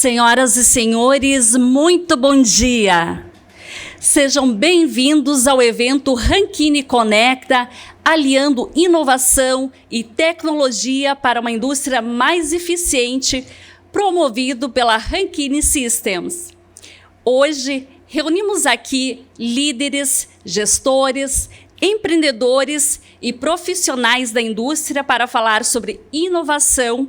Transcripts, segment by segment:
Senhoras e senhores, muito bom dia! Sejam bem-vindos ao evento Rankine Conecta, aliando inovação e tecnologia para uma indústria mais eficiente, promovido pela Rankine Systems. Hoje, reunimos aqui líderes, gestores, empreendedores e profissionais da indústria para falar sobre inovação,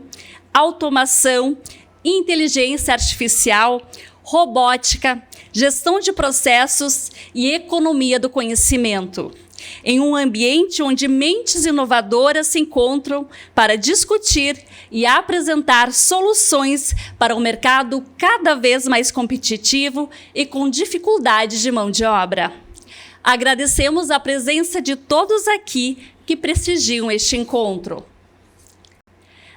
automação, inteligência artificial, robótica, gestão de processos e economia do conhecimento, em um ambiente onde mentes inovadoras se encontram para discutir e apresentar soluções para um mercado cada vez mais competitivo e com dificuldades de mão de obra. Agradecemos a presença de todos aqui que prestigiam este encontro.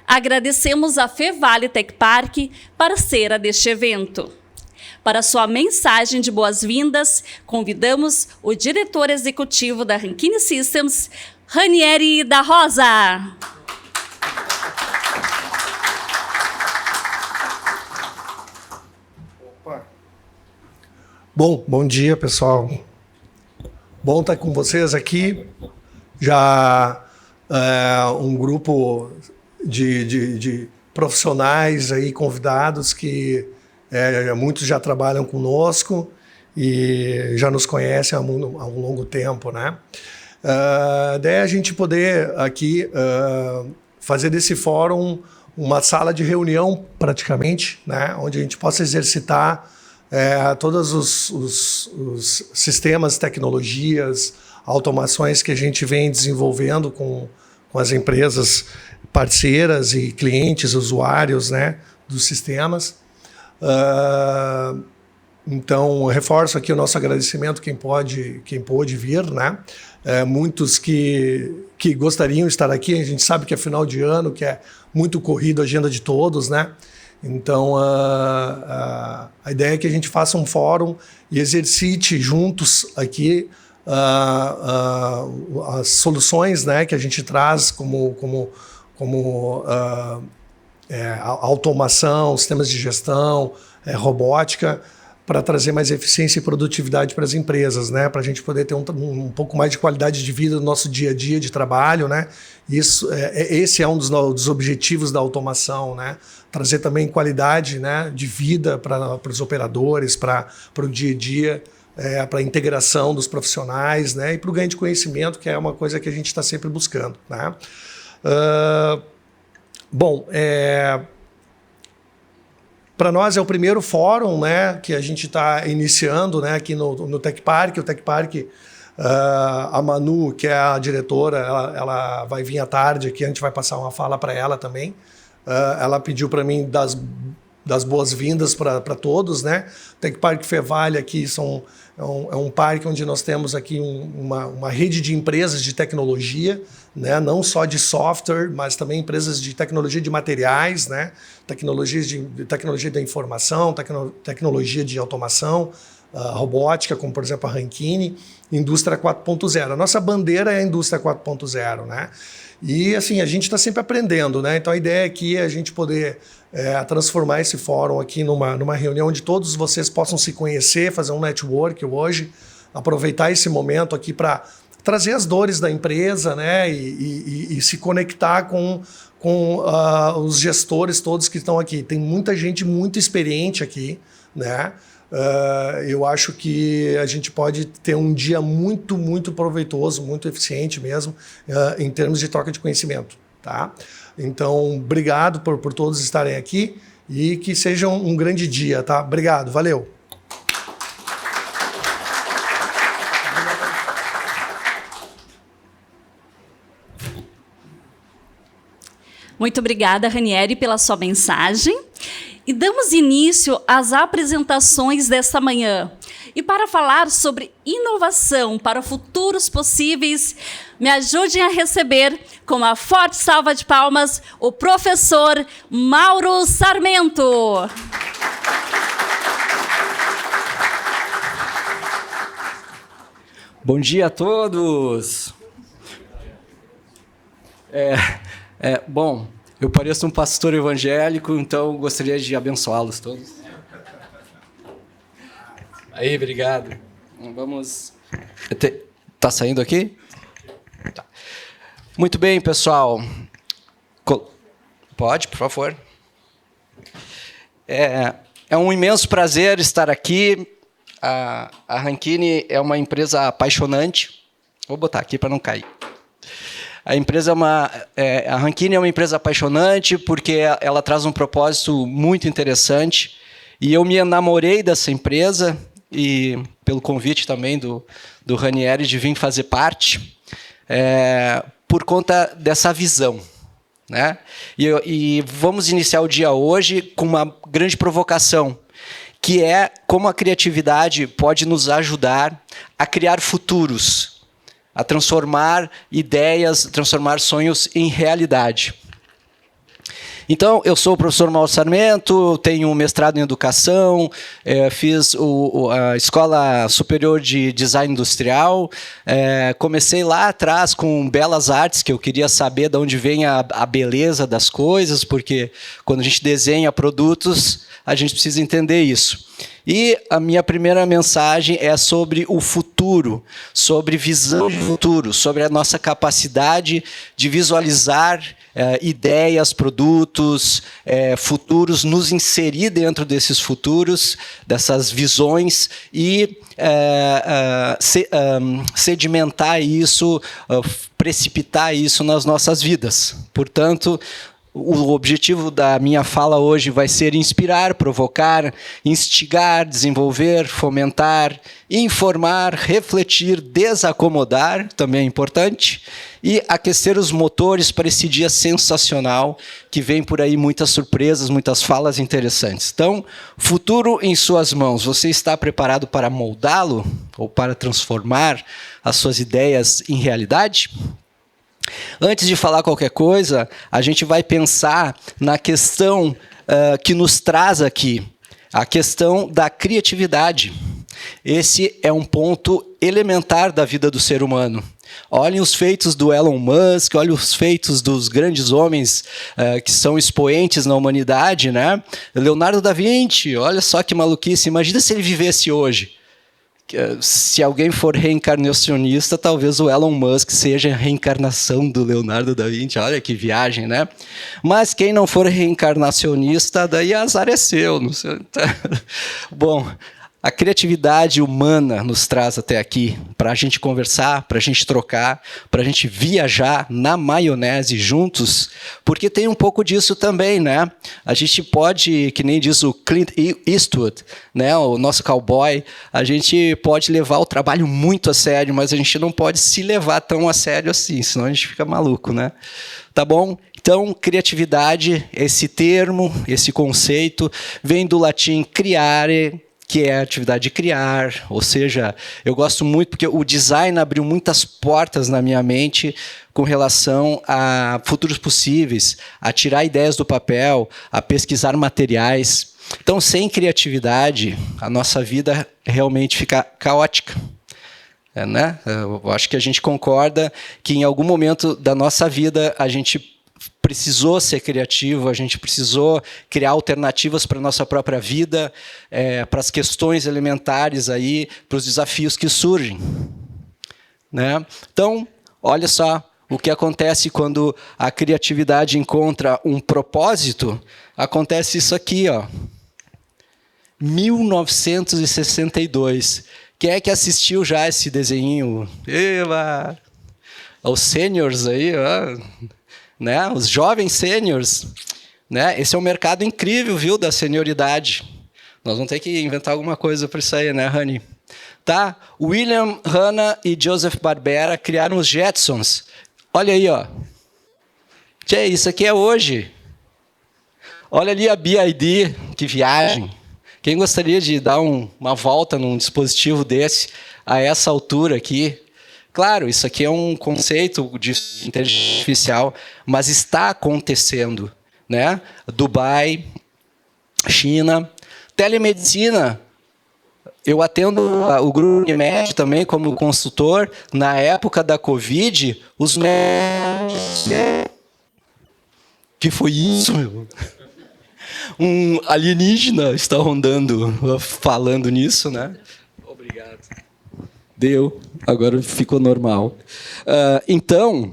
Agradecemos a Fevale Tech Park, parceira deste evento. Para sua mensagem de boas-vindas, convidamos o diretor executivo da Rankine Systems, Ranieri da Rosa. Bom dia, pessoal. Bom estar com vocês aqui. Já um grupo de profissionais aí convidados que muitos já trabalham conosco e já nos conhecem há um longo tempo, né? Daí a gente poder aqui fazer desse fórum uma sala de reunião praticamente, né? Onde a gente possa exercitar todos os sistemas, tecnologias, automações que a gente vem desenvolvendo com as empresas parceiras e clientes, usuários, né, dos sistemas. Então, reforço aqui o nosso agradecimento quem pôde vir, né? Muitos que gostariam de estar aqui, a gente sabe que é final de ano, que é muito corrido a agenda de todos, né? Então, a ideia é que a gente faça um fórum e exercite juntos aqui as soluções, né, que a gente traz como automação, sistemas de gestão, robótica, para trazer mais eficiência e produtividade para as empresas, né? Para a gente poder ter um pouco mais de qualidade de vida no nosso dia a dia de trabalho, né? Esse é um dos objetivos da automação, né? Trazer também qualidade, né, de vida para os operadores, para o dia a dia, para a integração dos profissionais, né? E para o ganho de conhecimento, que é uma coisa que a gente está sempre buscando, né? Para nós é o primeiro fórum, né, que a gente está iniciando, né, aqui no Tech Park. O Tech Park, a Manu, que é a diretora, ela vai vir à tarde aqui, a gente vai passar uma fala para ela também. Ela pediu para mim das boas-vindas para todos, né? O Tech Park Fevale aqui é um parque onde nós temos aqui uma rede de empresas de tecnologia, né? Não só de software, mas também empresas de tecnologia de materiais, né? Tecnologia da informação, tecnologia de automação, robótica, como por exemplo a Rankine, indústria 4.0. A nossa bandeira é a indústria 4.0, né? E assim, a gente está sempre aprendendo, né? Então a ideia aqui é a gente poder transformar esse fórum aqui numa reunião onde todos vocês possam se conhecer, fazer um network hoje, aproveitar esse momento aqui para trazer as dores da empresa, né? E se conectar com os gestores todos que estão aqui. Tem muita gente muito experiente aqui, né? Eu acho que a gente pode ter um dia muito, muito proveitoso, muito eficiente mesmo, em termos de troca de conhecimento, tá? Então, obrigado por todos estarem aqui e que seja um grande dia, tá? Obrigado, valeu! Muito obrigada, Ranieri, pela sua mensagem. E damos início às apresentações desta manhã. E para falar sobre inovação para futuros possíveis, me ajudem a receber, com uma forte salva de palmas, o professor Mauro Sarmento. Bom dia a todos. Bom, Eu pareço um pastor evangélico, então gostaria de abençoá-los todos. Aí, obrigado. Vamos... Tá saindo aqui? Tá. Muito bem, pessoal. Pode, por favor. É um imenso prazer estar aqui. A Rankine é uma empresa apaixonante. Vou botar aqui para não cair. A Rankine é uma empresa apaixonante porque ela traz um propósito muito interessante. E eu me enamorei dessa empresa, e pelo convite também do Ranieri de vir fazer parte, por conta dessa visão. Né? E vamos iniciar o dia hoje com uma grande provocação, que é como a criatividade pode nos ajudar a criar futuros, a transformar ideias, transformar sonhos em realidade. Então, eu sou o professor Mauro Sarmento, tenho um mestrado em educação, fiz a Escola Superior de Design Industrial, comecei lá atrás com belas artes, que eu queria saber de onde vem a beleza das coisas, porque quando a gente desenha produtos, a gente precisa entender isso. E a minha primeira mensagem é sobre o futuro, sobre visão de futuro, sobre a nossa capacidade de visualizar ideias, produtos, futuros, nos inserir dentro desses futuros, dessas visões e sedimentar isso, precipitar isso nas nossas vidas. Portanto, o objetivo da minha fala hoje vai ser inspirar, provocar, instigar, desenvolver, fomentar, informar, refletir, desacomodar, também é importante, e aquecer os motores para esse dia sensacional, que vem por aí muitas surpresas, muitas falas interessantes. Então, futuro em suas mãos. Você está preparado para moldá-lo ou para transformar as suas ideias em realidade? Antes de falar qualquer coisa, a gente vai pensar na questão que nos traz aqui, a questão da criatividade. Esse é um ponto elementar da vida do ser humano. Olhem os feitos do Elon Musk, olhem os feitos dos grandes homens que são expoentes na humanidade, né? Leonardo da Vinci, olha só que maluquice, imagina se ele vivesse hoje. Se alguém for reencarnacionista, talvez o Elon Musk seja a reencarnação do Leonardo da Vinci. Olha que viagem, né? Mas quem não for reencarnacionista, daí azar é seu. Não sei. Bom, a criatividade humana nos traz até aqui para a gente conversar, para a gente trocar, para a gente viajar na maionese juntos, porque tem um pouco disso também, né? A gente pode, que nem diz o Clint Eastwood, né, o nosso cowboy, a gente pode levar o trabalho muito a sério, mas a gente não pode se levar tão a sério assim, senão a gente fica maluco, né? Tá bom? Então, criatividade, esse termo, esse conceito, vem do latim criare, que é a atividade de criar, ou seja, eu gosto muito porque o design abriu muitas portas na minha mente com relação a futuros possíveis, a tirar ideias do papel, a pesquisar materiais. Então, sem criatividade, a nossa vida realmente fica caótica. Né? Eu acho que a gente concorda que em algum momento da nossa vida a gente precisou ser criativo, a gente precisou criar alternativas para a nossa própria vida, para as questões elementares, aí, para os desafios que surgem. Né? Então, olha só o que acontece quando a criatividade encontra um propósito. Acontece isso aqui, ó. 1962. Quem é que assistiu já esse desenho? Eva! Os seniors aí, ó. Né? Os jovens sêniors, né? Esse é um mercado incrível, viu, da senioridade. Nós vamos ter que inventar alguma coisa para isso aí, né, Rani? Tá? William Hanna e Joseph Barbera criaram os Jetsons. Olha aí, ó. Isso aqui é hoje. Olha ali a BID, que viagem. Quem gostaria de dar uma volta num dispositivo desse a essa altura aqui? Claro, isso aqui é um conceito de inteligência artificial, mas está acontecendo, né? Dubai, China, telemedicina. Eu atendo o grupo Unimed também como consultor. Na época da Covid, os médicos Que foi isso, meu? Um alienígena está rondando, falando nisso, né? Obrigado. Deu, agora ficou normal. Então,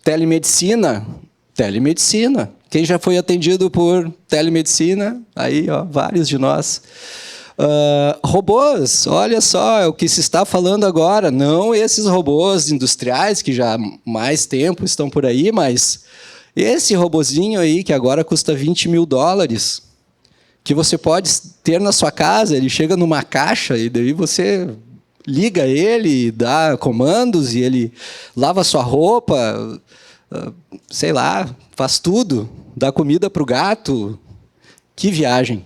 telemedicina. Quem já foi atendido por telemedicina? Aí, ó, vários de nós. Robôs, olha só, é o que se está falando agora. Não esses robôs industriais que já há mais tempo estão por aí, mas esse robozinho aí que agora custa $20 mil, que você pode ter na sua casa, ele chega numa caixa e daí você liga ele, dá comandos e ele lava a sua roupa, sei lá, faz tudo, dá comida para o gato. Que viagem!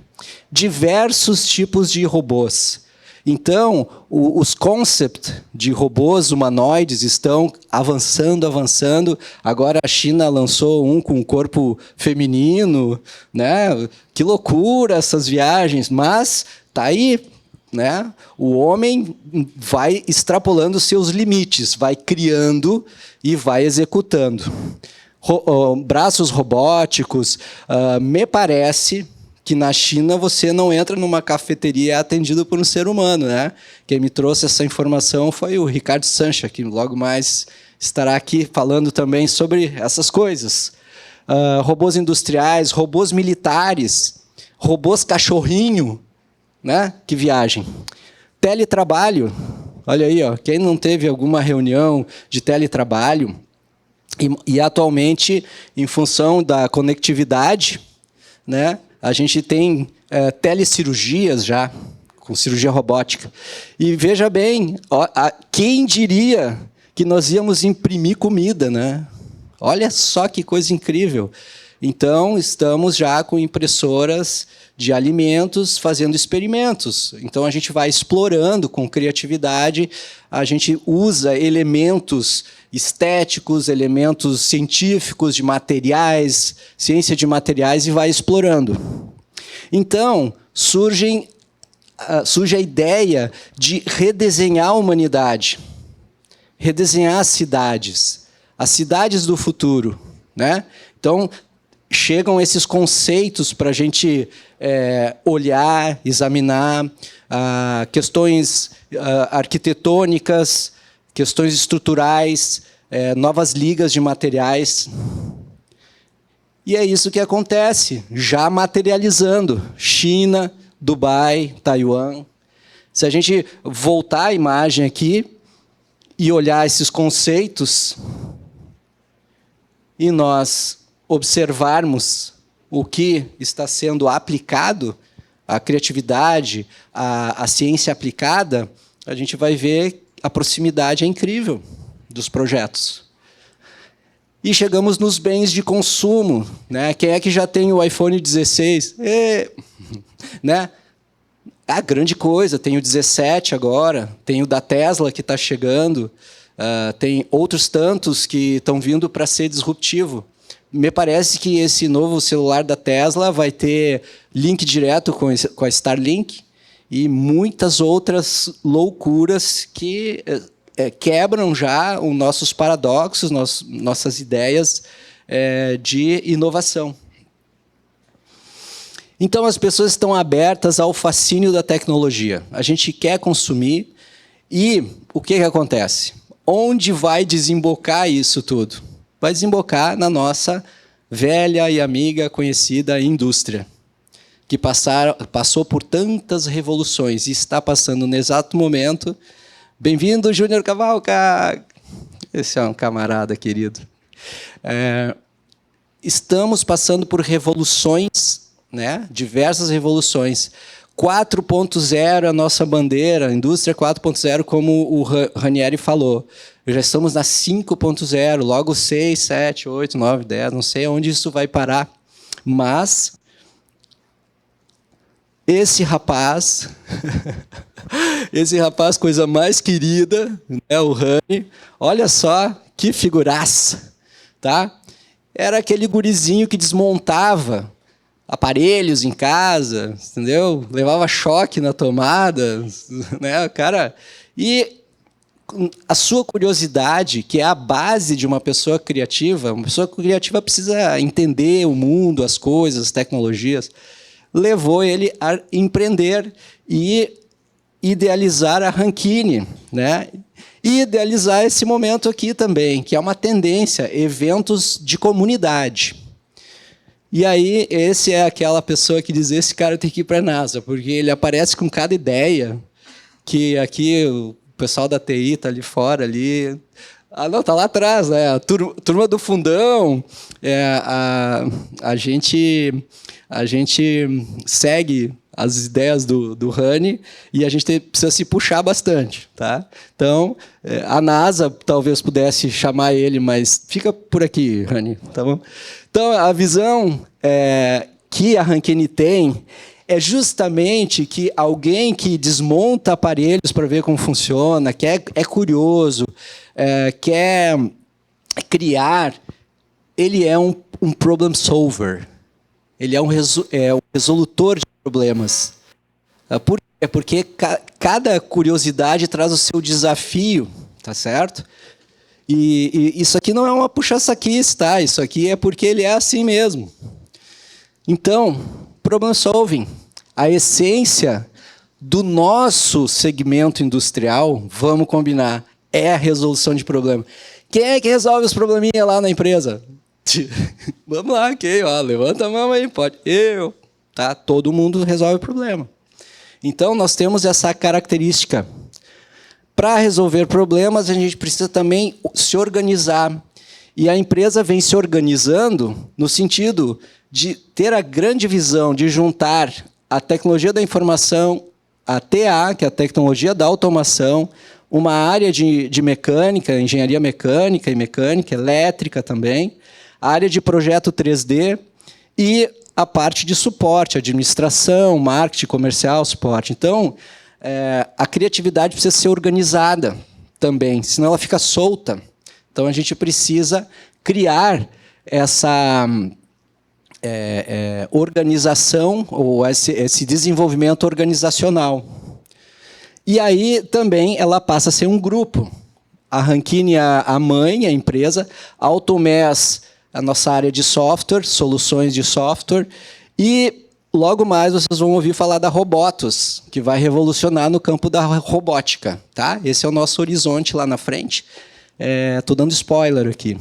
Diversos tipos de robôs. Então, os concepts de robôs humanoides estão avançando. Agora a China lançou um com corpo feminino, né? Que loucura essas viagens, mas tá aí, né? O homem vai extrapolando seus limites, vai criando e vai executando. Braços robóticos, me parece que na China você não entra numa cafeteria e é atendido por um ser humano, né? Quem me trouxe essa informação foi o Ricardo Sancha, que logo mais estará aqui falando também sobre essas coisas. Robôs industriais, robôs militares, robôs cachorrinho, né? Que viagem. Teletrabalho, olha aí, ó, quem não teve alguma reunião de teletrabalho, e atualmente, em função da conectividade, né? A gente tem telecirurgias já, com cirurgia robótica. E veja bem, quem diria que nós íamos imprimir comida, né? Olha só que coisa incrível. Então, estamos já com impressoras de alimentos fazendo experimentos. Então, a gente vai explorando com criatividade, a gente usa elementos estéticos, elementos científicos de materiais, ciência de materiais, e vai explorando. Então, surge a ideia de redesenhar a humanidade, redesenhar as cidades do futuro, né? Então, chegam esses conceitos para a gente olhar, examinar questões arquitetônicas, questões estruturais, novas ligas de materiais. E é isso que acontece, já materializando. China, Dubai, Taiwan. Se a gente voltar a imagem aqui e olhar esses conceitos, e nós observarmos o que está sendo aplicado, a criatividade, a ciência aplicada, a gente vai ver a proximidade é incrível dos projetos. E chegamos nos bens de consumo, né? Quem é que já tem o iPhone 16? Né? A grande coisa, tem o 17 agora, tem o da Tesla que está chegando, tem outros tantos que estão vindo para ser disruptivo. Me parece que esse novo celular da Tesla vai ter link direto com a Starlink e muitas outras loucuras que quebram já os nossos paradoxos, nossas ideias de inovação. Então, as pessoas estão abertas ao fascínio da tecnologia. A gente quer consumir e o que acontece? Onde vai desembocar isso tudo? Vai desembocar na nossa velha e amiga conhecida indústria, que passou por tantas revoluções e está passando no exato momento. Bem-vindo, Júnior Cavalca! Esse é um camarada querido. Estamos passando por revoluções, né? Diversas revoluções. 4.0 a nossa bandeira, indústria 4.0, como o Ranieri falou. Já estamos na 5.0, logo 6, 7, 8, 9, 10, não sei onde isso vai parar. Mas esse rapaz, coisa mais querida, né, o Rani, olha só que figuraça, tá? Era aquele gurizinho que desmontava aparelhos em casa, entendeu? Levava choque na tomada, né, cara? E a sua curiosidade, que é a base de uma pessoa criativa precisa entender o mundo, as coisas, as tecnologias, levou ele a empreender e idealizar a Rankine, né? E idealizar esse momento aqui também, que é uma tendência, eventos de comunidade. E aí, esse é aquela pessoa que diz, esse cara tem que ir para a NASA, porque ele aparece com cada ideia, que aqui o pessoal da TI está ali fora, ali... Ah, não, está lá atrás, né? A turma do fundão, a gente segue as ideias do Rani e a gente precisa se puxar bastante, tá? Então, a NASA talvez pudesse chamar ele, mas fica por aqui, Rani, tá bom? Então, a visão que a Rankine tem é justamente que alguém que desmonta aparelhos para ver como funciona, que é curioso, quer criar, ele é um problem solver. Ele é um resolutor de problemas. Por quê? Porque cada curiosidade traz o seu desafio, tá certo? E isso aqui não é uma puxa-saquice, tá? Isso aqui é porque ele é assim mesmo. Então, problem solving, a essência do nosso segmento industrial, vamos combinar, é a resolução de problema. Quem é que resolve os probleminhas lá na empresa? Vamos lá, ok, ó, levanta a mão aí, pode. Eu. Tá? Todo mundo resolve o problema. Então, nós temos essa característica. Para resolver problemas, a gente precisa também se organizar. E a empresa vem se organizando no sentido de ter a grande visão de juntar a tecnologia da informação, a TA, que é a tecnologia da automação, uma área de mecânica, engenharia mecânica e mecânica, elétrica também, a área de projeto 3D e a parte de suporte, administração, marketing, comercial, suporte. Então, a criatividade precisa ser organizada também, senão ela fica solta. Então, a gente precisa criar essa organização, ou esse desenvolvimento organizacional. E aí, também, ela passa a ser um grupo. A Rankine, a mãe, a empresa, a Automés, a nossa área de software, soluções de software, e logo mais vocês vão ouvir falar da Robotos, que vai revolucionar no campo da robótica. Tá? Esse é o nosso horizonte lá na frente. Estou dando spoiler aqui.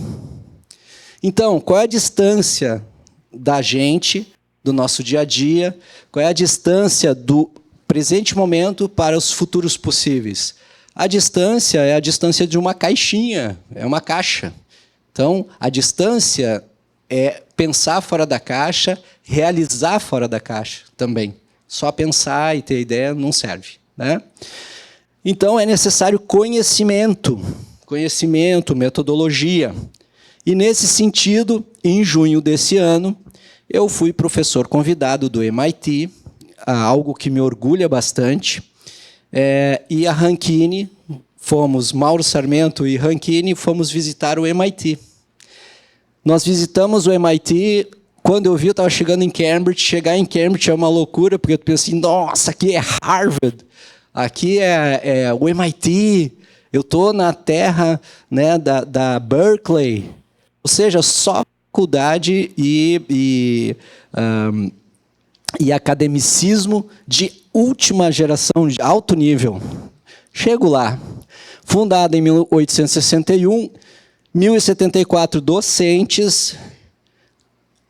Então, qual é a distância da gente, do nosso dia a dia? Qual é a distância do presente momento para os futuros possíveis? A distância é a distância de uma caixinha, é uma caixa. Então, a distância é pensar fora da caixa, realizar fora da caixa também. Só pensar e ter ideia não serve, né? Então, é necessário conhecimento, metodologia. E, nesse sentido, em junho desse ano, eu fui professor convidado do MIT, algo que me orgulha bastante, e a Rankine, Mauro Sarmento e Rankine, fomos visitar o MIT. Nós visitamos o MIT, quando eu vi, eu estava chegando em Cambridge. Chegar em Cambridge é uma loucura, porque eu pensei, nossa, aqui é Harvard, aqui é o MIT, eu estou na terra, né, da Berkeley. Ou seja, só faculdade e academicismo de última geração, de alto nível. Chego lá. Fundada em 1861, 1.074 docentes,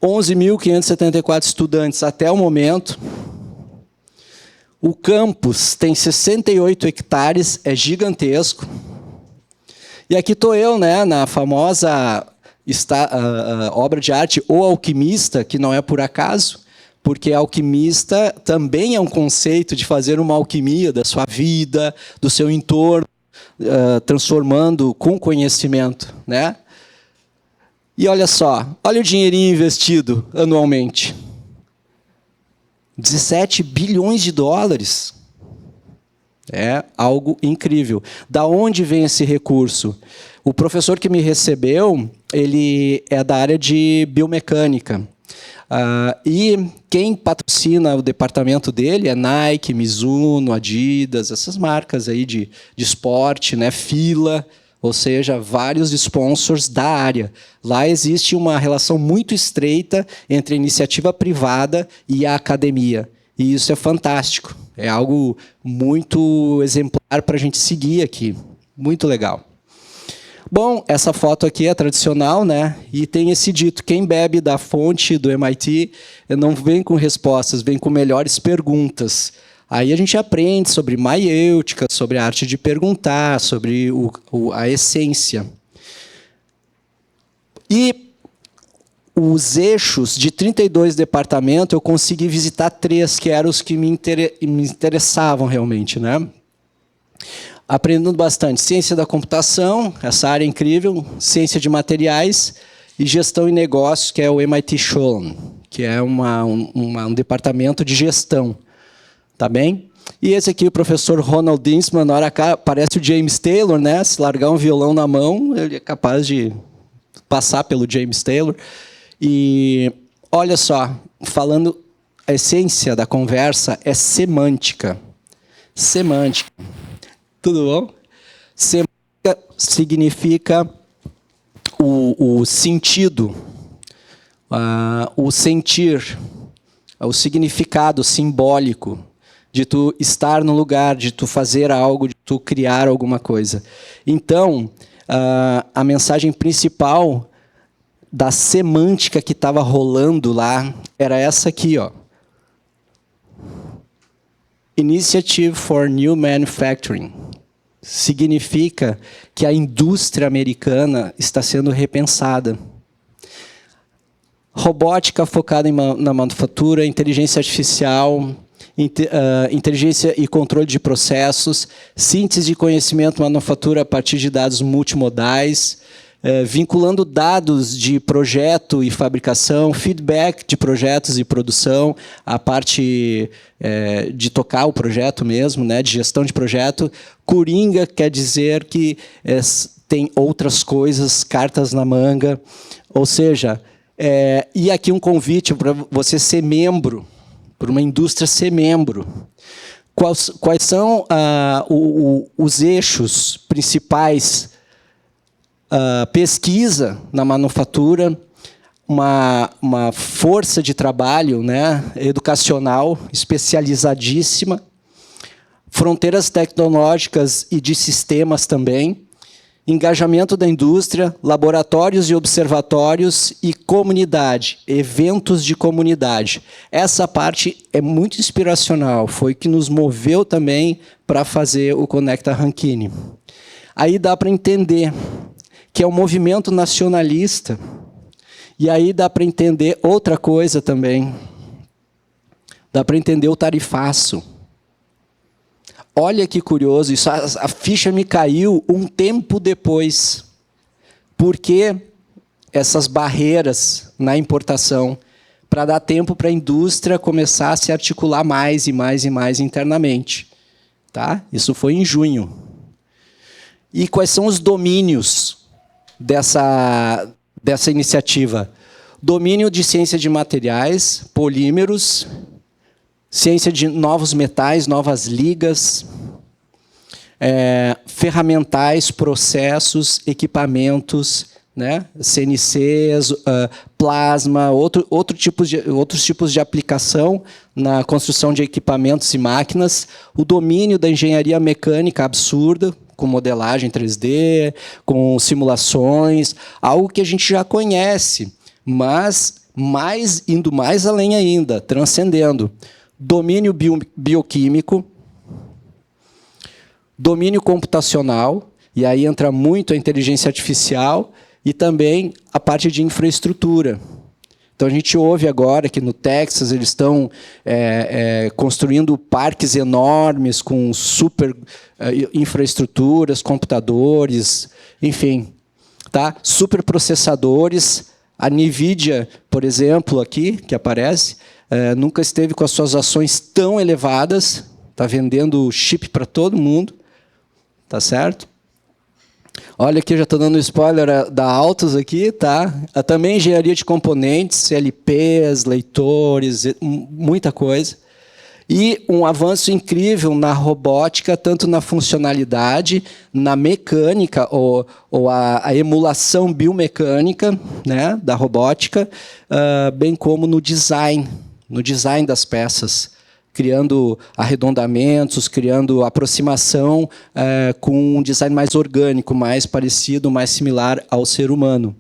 11.574 estudantes até o momento. O campus tem 68 hectares, é gigantesco. E aqui estou eu, né, na famosa obra de arte O Alquimista, que não é por acaso, porque alquimista também é um conceito de fazer uma alquimia da sua vida, do seu entorno, transformando com conhecimento, né? E olha só, olha o dinheirinho investido anualmente. 17 bilhões de dólares. É algo incrível. Da onde vem esse recurso? O professor que me recebeu, ele é da área de biomecânica. E quem patrocina o departamento dele é Nike, Mizuno, Adidas, essas marcas aí de esporte, né? Fila, ou seja, vários sponsors da área. Lá existe uma relação muito estreita entre a iniciativa privada e a academia. E isso é fantástico. É algo muito exemplar para a gente seguir aqui. Muito legal. Bom, essa foto aqui é tradicional, né? E tem esse dito: quem bebe da fonte do MIT não vem com respostas, vem com melhores perguntas. Aí a gente aprende sobre maiêutica, sobre a arte de perguntar, sobre a essência. E os eixos de 32 departamentos, eu consegui visitar 3, que eram os que me interessavam realmente, né? Aprendendo bastante ciência da computação, essa área é incrível, ciência de materiais e gestão e negócios, que é o MIT Scholen, que é um departamento de gestão. Tá bem? E esse aqui, o professor Ronald Dinsman, na hora que parece o James Taylor, né? Se largar um violão na mão, ele é capaz de passar pelo James Taylor. E olha só, falando, a essência da conversa é semântica. Semântica. Tudo bom? Semântica significa o sentido, o sentir, o significado simbólico de tu estar no lugar, de tu fazer algo, de tu criar alguma coisa. Então, a mensagem principal da semântica que estava rolando lá era essa aqui, ó. Initiative for New Manufacturing. Significa que a indústria americana está sendo repensada. Robótica focada na manufatura, inteligência artificial, inteligência e controle de processos, síntese de conhecimento manufatura a partir de dados multimodais, vinculando dados de projeto e fabricação, feedback de projetos e produção, a parte de tocar o projeto mesmo, né, de gestão de projeto. Coringa quer dizer que tem outras coisas, cartas na manga, ou seja, e aqui um convite para você ser membro, para uma indústria ser membro. Quais são os eixos principais? Pesquisa na manufatura, uma força de trabalho, né, educacional especializadíssima, fronteiras tecnológicas e de sistemas também, engajamento da indústria, laboratórios e observatórios e comunidade, eventos de comunidade. Essa parte é muito inspiracional, foi que nos moveu também para fazer o Conecta Rankine. Aí dá para entender que é um movimento nacionalista, e aí dá para entender outra coisa também. Dá para entender o tarifaço. Olha que curioso, isso, a ficha me caiu um tempo depois. Por que essas barreiras na importação? Para dar tempo para a indústria começar a se articular mais e mais e mais internamente. Tá? Isso foi em junho. E quais são os domínios dessa iniciativa? Domínio de ciência de materiais, polímeros, ciência de novos metais, novas ligas, ferramentais, processos, equipamentos, né? CNCs, plasma, outros tipos de aplicação na construção de equipamentos e máquinas, o domínio da engenharia mecânica absurda, com modelagem 3D, com simulações, algo que a gente já conhece, mas indo mais além ainda, transcendendo. Domínio bioquímico, domínio computacional, e aí entra muito a inteligência artificial, e também a parte de infraestrutura. Então, a gente ouve agora que no Texas eles estão construindo parques enormes com super infraestruturas, computadores, enfim, tá? Superprocessadores. A NVIDIA, por exemplo, aqui, que aparece, nunca esteve com as suas ações tão elevadas, está vendendo chip para todo mundo, tá certo? Olha aqui, já estou dando spoiler da Altus aqui, tá? Também engenharia de componentes, LPs, leitores, muita coisa. E um avanço incrível na robótica, tanto na funcionalidade, na mecânica, ou a emulação biomecânica, né, da robótica, bem como no design das peças, criando arredondamentos, criando aproximação com um design mais orgânico, mais parecido, mais similar ao ser humano.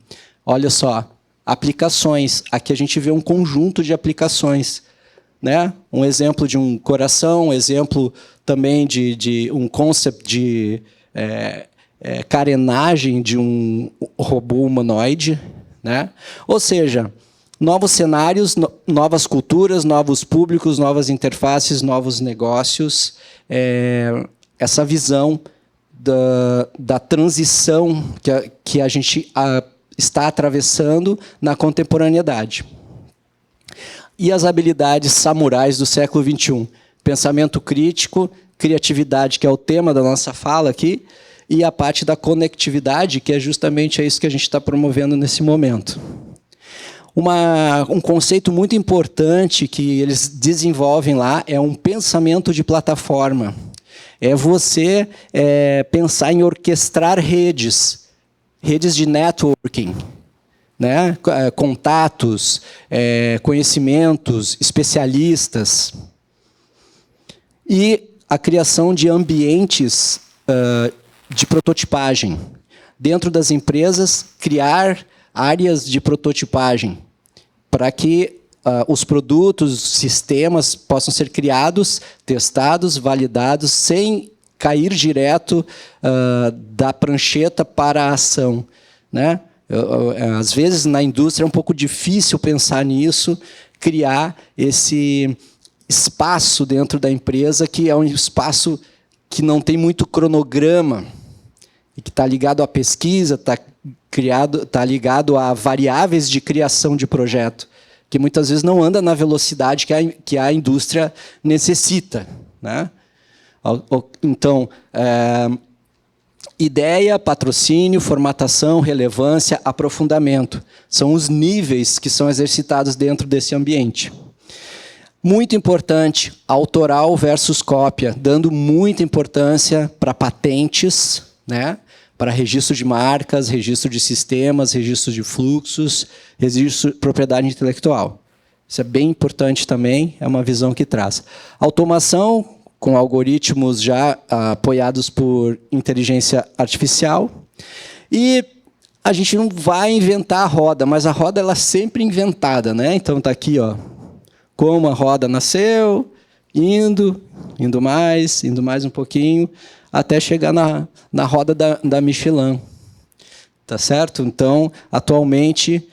Olha só, aplicações. Aqui a gente vê um conjunto de aplicações, né? Um exemplo de um coração, um exemplo também de um concept de carenagem de um robô humanoide, né? Ou seja, novos cenários, novas culturas, novos públicos, novas interfaces, novos negócios. Essa visão da transição que a gente está atravessando na contemporaneidade. E as habilidades samurais do século XXI. Pensamento crítico, criatividade, que é o tema da nossa fala aqui, e a parte da conectividade, que é justamente isso que a gente está promovendo nesse momento. Um conceito muito importante que eles desenvolvem lá é um pensamento de plataforma. É você pensar em orquestrar redes de networking, né? Contatos, conhecimentos, especialistas. E a criação de ambientes de prototipagem. Dentro das empresas, criar áreas de prototipagem para que os produtos, sistemas possam ser criados, testados, validados, sem cair direto da prancheta para a ação, né? Às vezes, na indústria, é um pouco difícil pensar nisso, criar esse espaço dentro da empresa, que é um espaço que não tem muito cronograma, e que está ligado à pesquisa, está ligado a variáveis de criação de projeto, que muitas vezes não anda na velocidade que a indústria necessita, né? Então, ideia, patrocínio, formatação, relevância, aprofundamento. São os níveis que são exercitados dentro desse ambiente. Muito importante, autoral versus cópia, dando muita importância para patentes, né? Para registro de marcas, registro de sistemas, registro de fluxos, registro de propriedade intelectual. Isso é bem importante também, é uma visão que traz. Automação, com algoritmos já apoiados por inteligência artificial. E a gente não vai inventar a roda, mas a roda ela é sempre inventada, né? Então está aqui, ó, como a roda nasceu, indo mais um pouquinho, até chegar na roda da Michelin. Tá certo? Então, atualmente,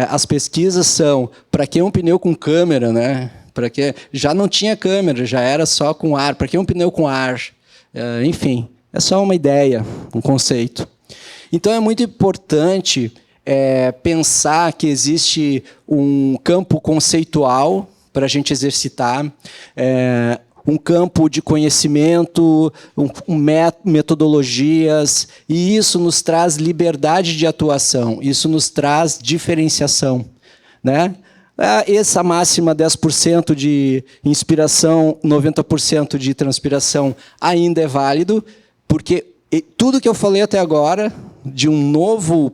as pesquisas são para que um pneu com câmera, né? Para que já não tinha câmera, já era só com ar. Para que um pneu com ar? Enfim, é só uma ideia, um conceito. Então, é muito importante pensar que existe um campo conceitual para a gente exercitar, um campo de conhecimento, metodologias, e isso nos traz liberdade de atuação, isso nos traz diferenciação, né? Essa máxima 10% de inspiração, 90% de transpiração ainda é válido, porque tudo que eu falei até agora, de um novo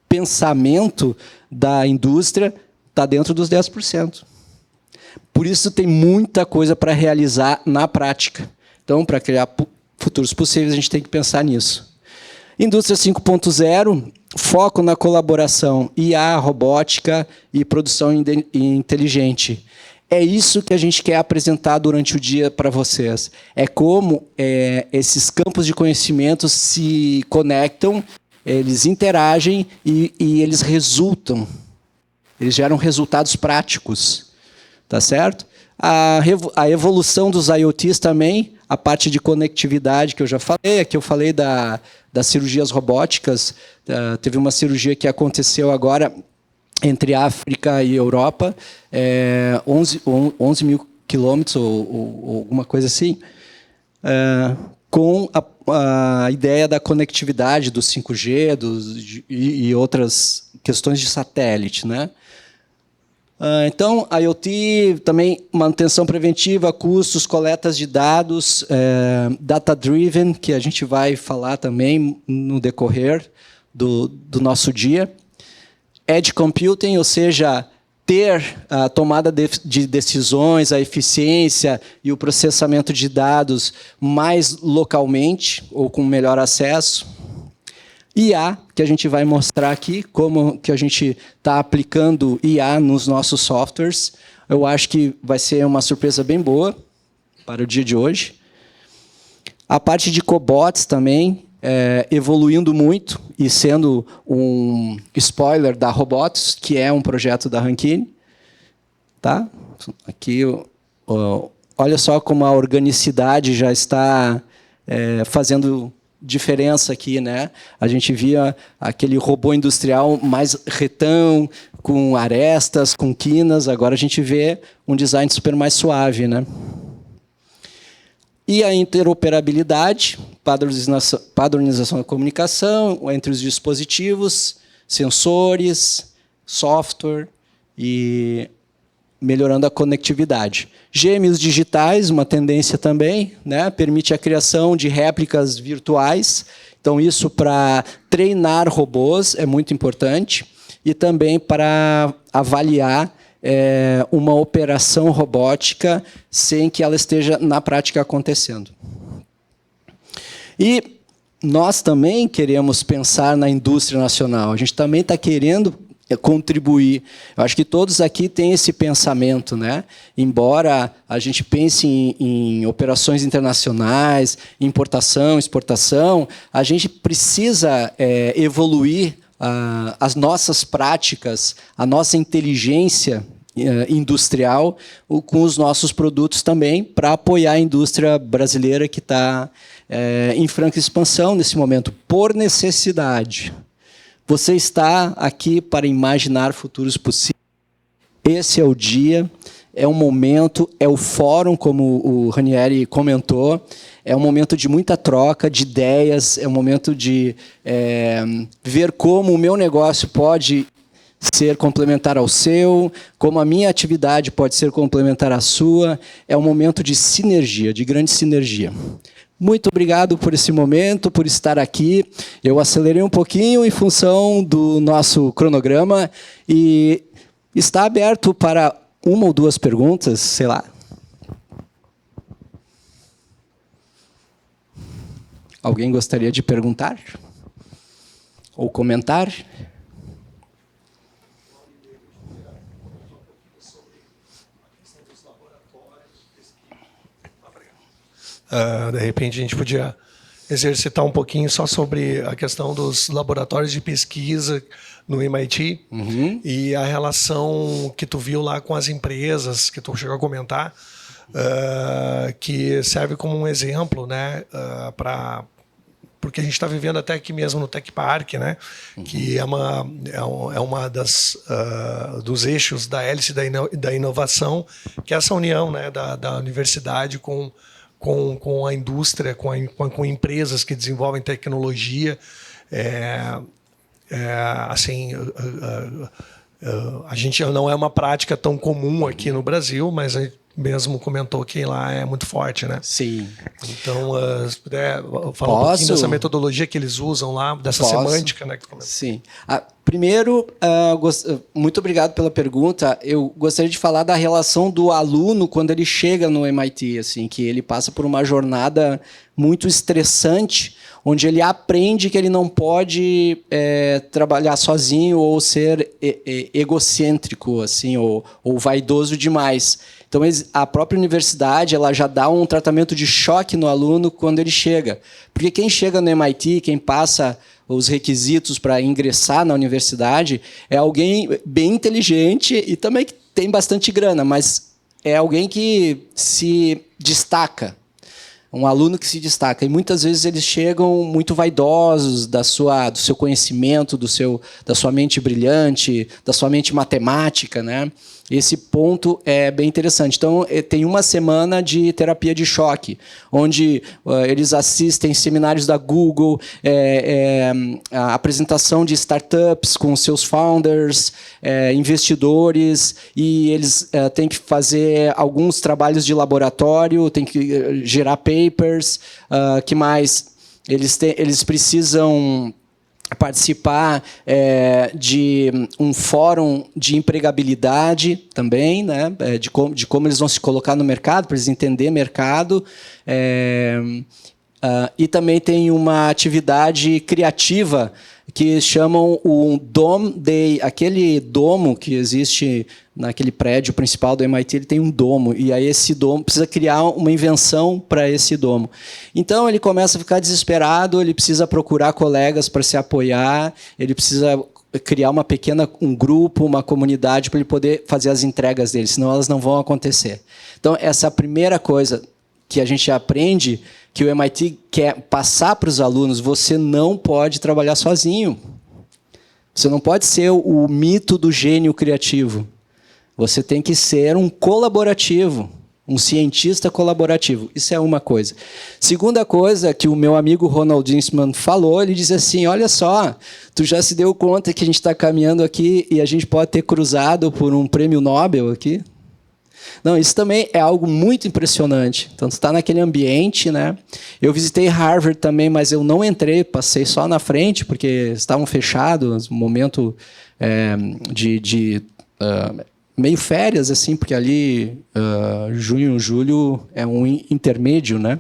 pensamento da indústria, está dentro dos 10%. Por isso, tem muita coisa para realizar na prática. Então, para criar futuros possíveis, a gente tem que pensar nisso. Indústria 5.0, foco na colaboração, IA, robótica e produção inteligente. É isso que a gente quer apresentar durante o dia para vocês. É como esses campos de conhecimento se conectam, eles interagem e eles resultam. Eles geram resultados práticos. Tá certo? A evolução dos IoTs também, a parte de conectividade que eu já falei, aqui eu falei das cirurgias robóticas, teve uma cirurgia que aconteceu agora entre África e Europa, 11 mil quilômetros ou alguma coisa assim, com a ideia da conectividade do 5G e outras questões de satélite, né? Então, IoT, também manutenção preventiva, custos, coletas de dados, data-driven, que a gente vai falar também no decorrer do nosso dia. Edge computing, ou seja, ter a tomada de decisões, a eficiência e o processamento de dados mais localmente ou com melhor acesso. IA, que a gente vai mostrar aqui, como que a gente está aplicando IA nos nossos softwares. Eu acho que vai ser uma surpresa bem boa para o dia de hoje. A parte de cobots também, evoluindo muito e sendo um spoiler da Robotics, que é um projeto da Rankine. Tá? Aqui, olha só como a organicidade já está fazendo diferença aqui, né? A gente via aquele robô industrial mais retão, com arestas, com quinas. Agora a gente vê um design super mais suave, né? E a interoperabilidade, padronização da comunicação entre os dispositivos, sensores, software e melhorando a conectividade. Gêmeos digitais, uma tendência também, né? Permite a criação de réplicas virtuais. Então, isso para treinar robôs é muito importante. E também para avaliar uma operação robótica sem que ela esteja na prática acontecendo. E nós também queremos pensar na indústria nacional. A gente também está querendo contribuir. Eu acho que todos aqui têm esse pensamento, né? Embora a gente pense em operações internacionais, importação, exportação, a gente precisa evoluir as nossas práticas, a nossa inteligência industrial com os nossos produtos também, para apoiar a indústria brasileira que está em franca expansão nesse momento, por necessidade. Você está aqui para imaginar futuros possíveis. Esse é o dia, é um momento, é o fórum, como o Ranieri comentou, é um momento de muita troca de ideias, é um momento de ver como o meu negócio pode ser complementar ao seu, como a minha atividade pode ser complementar à sua. É um momento de sinergia, de grande sinergia. Muito obrigado por esse momento, por estar aqui. Eu acelerei um pouquinho em função do nosso cronograma e está aberto para uma ou duas perguntas, sei lá. Alguém gostaria de perguntar? Ou comentar? De repente, a gente podia exercitar um pouquinho só sobre a questão dos laboratórios de pesquisa no MIT e a relação que tu viu lá com as empresas, que tu chegou a comentar, que serve como um exemplo, né, porque a gente está vivendo até aqui mesmo no Tech Park, né, que é uma dos eixos da hélice da inovação, que é essa união, né, da universidade com a indústria, com empresas que desenvolvem tecnologia. Assim, a gente não é uma prática tão comum aqui no Brasil, mas a gente mesmo comentou que lá é muito forte, né? Sim. Então, se puder falar um pouquinho dessa metodologia que eles usam lá, dessa semântica, né? Que tu comentou. Sim. Primeiro, muito obrigado pela pergunta. Eu gostaria de falar da relação do aluno quando ele chega no MIT, assim, que ele passa por uma jornada muito estressante, onde ele aprende que ele não pode trabalhar sozinho ou ser egocêntrico, assim, ou vaidoso demais. Então, a própria universidade ela já dá um tratamento de choque no aluno quando ele chega. Porque quem chega no MIT, quem passa os requisitos para ingressar na universidade, é alguém bem inteligente e também que tem bastante grana, mas é alguém que se destaca. Um aluno que se destaca. E muitas vezes eles chegam muito vaidosos do seu conhecimento, da sua mente brilhante, da sua mente matemática, né? Esse ponto é bem interessante. Então, tem uma semana de terapia de choque, onde eles assistem seminários da Google, a apresentação de startups com seus founders, investidores, e eles têm que fazer alguns trabalhos de laboratório, têm que gerar papers, que mais? Eles precisam participar de um fórum de empregabilidade também, né? de como eles vão se colocar no mercado, para eles entenderem mercado. E também tem uma atividade criativa que chamam o Dome Day. Aquele domo que existe naquele prédio principal do MIT, ele tem um domo, e aí esse domo precisa criar uma invenção para esse domo. Então ele começa a ficar desesperado, ele precisa procurar colegas para se apoiar, ele precisa criar um grupo, uma comunidade para ele poder fazer as entregas dele, senão elas não vão acontecer. Então essa é a primeira coisa que a gente aprende, que o MIT quer passar para os alunos: você não pode trabalhar sozinho. Você não pode ser o mito do gênio criativo. Você tem que ser um colaborativo, um cientista colaborativo. Isso é uma coisa. Segunda coisa que o meu amigo Ronald Innsman falou, ele diz assim: olha só, tu já se deu conta que a gente está caminhando aqui e a gente pode ter cruzado por um prêmio Nobel aqui? Não, isso também é algo muito impressionante. Então, você está naquele ambiente, né? Eu visitei Harvard também, mas eu não entrei, passei só na frente, porque estavam fechados, momento meio férias, assim, porque ali junho, julho é um intermédio, né?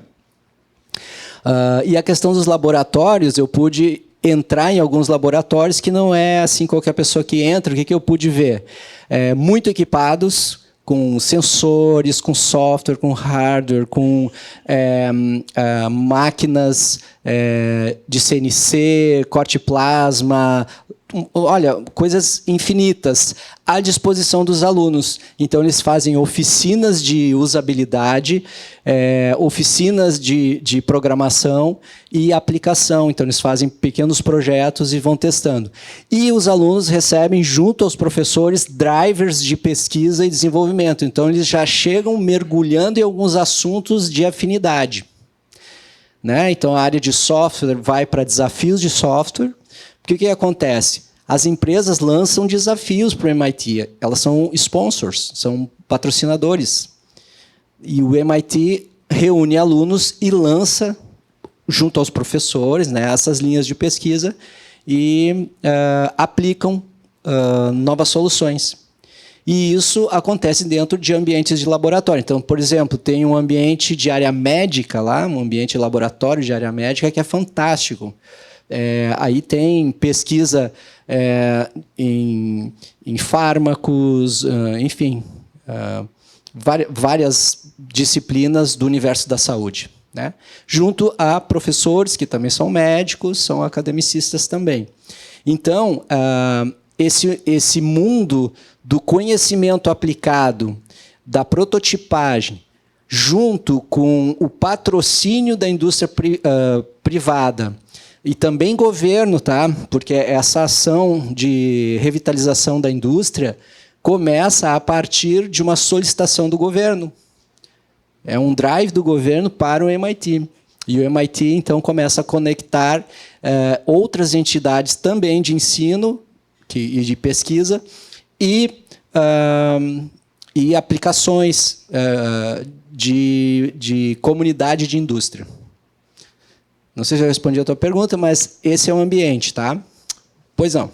E a questão dos laboratórios, eu pude entrar em alguns laboratórios que não é assim qualquer pessoa que entra. O que eu pude ver? Muito equipados, com sensores, com software, com hardware, com máquinas de CNC, corte plasma, olha, coisas infinitas à disposição dos alunos. Então, eles fazem oficinas de usabilidade, oficinas de programação e aplicação. Então, eles fazem pequenos projetos e vão testando. E os alunos recebem, junto aos professores, drivers de pesquisa e desenvolvimento. Então, eles já chegam mergulhando em alguns assuntos de afinidade, né? Então, a área de software vai para desafios de software. Porque o que acontece? As empresas lançam desafios para o MIT. Elas são sponsors, são patrocinadores. E o MIT reúne alunos e lança, junto aos professores, né, essas linhas de pesquisa e aplicam novas soluções. E isso acontece dentro de ambientes de laboratório. Então, por exemplo, tem um ambiente de área médica lá, um ambiente de laboratório de área médica que é fantástico. Aí tem pesquisa em fármacos, enfim, várias disciplinas do universo da saúde, né? Junto a professores que também são médicos, são academicistas também. Então, esse mundo do conhecimento aplicado, da prototipagem, junto com o patrocínio da indústria privada, e também governo, tá? Porque essa ação de revitalização da indústria começa a partir de uma solicitação do governo. É um drive do governo para o MIT. E o MIT, então, começa a conectar outras entidades também de ensino e de pesquisa e aplicações de comunidade de indústria. Não sei se eu respondi a tua pergunta, mas esse é o ambiente, tá? Pois não.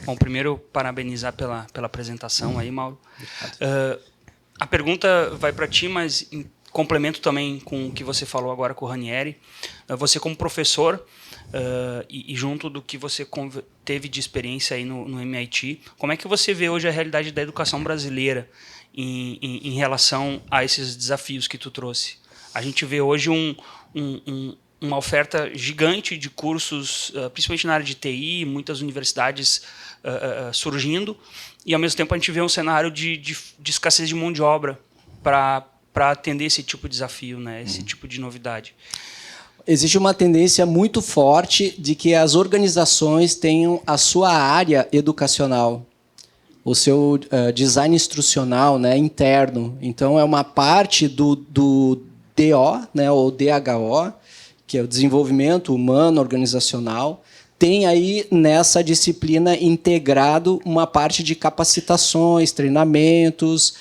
Bom, primeiro, parabenizar pela apresentação aí, Mauro. A pergunta vai para ti, mas em complemento também com o que você falou agora com o Ranieri. Você como professor, e junto do que você teve de experiência aí no MIT, como é que você vê hoje a realidade da educação brasileira em relação a esses desafios que tu trouxe? A gente vê hoje uma oferta gigante de cursos, principalmente na área de TI, muitas universidades surgindo, e ao mesmo tempo a gente vê um cenário de escassez de mão de obra para atender esse tipo de desafio, né? Esse tipo de novidade. Existe uma tendência muito forte de que as organizações tenham a sua área educacional, o seu design instrucional, né, interno. Então, é uma parte do DO, né, ou DHO, que é o desenvolvimento humano organizacional, tem aí nessa disciplina integrado uma parte de capacitações, treinamentos,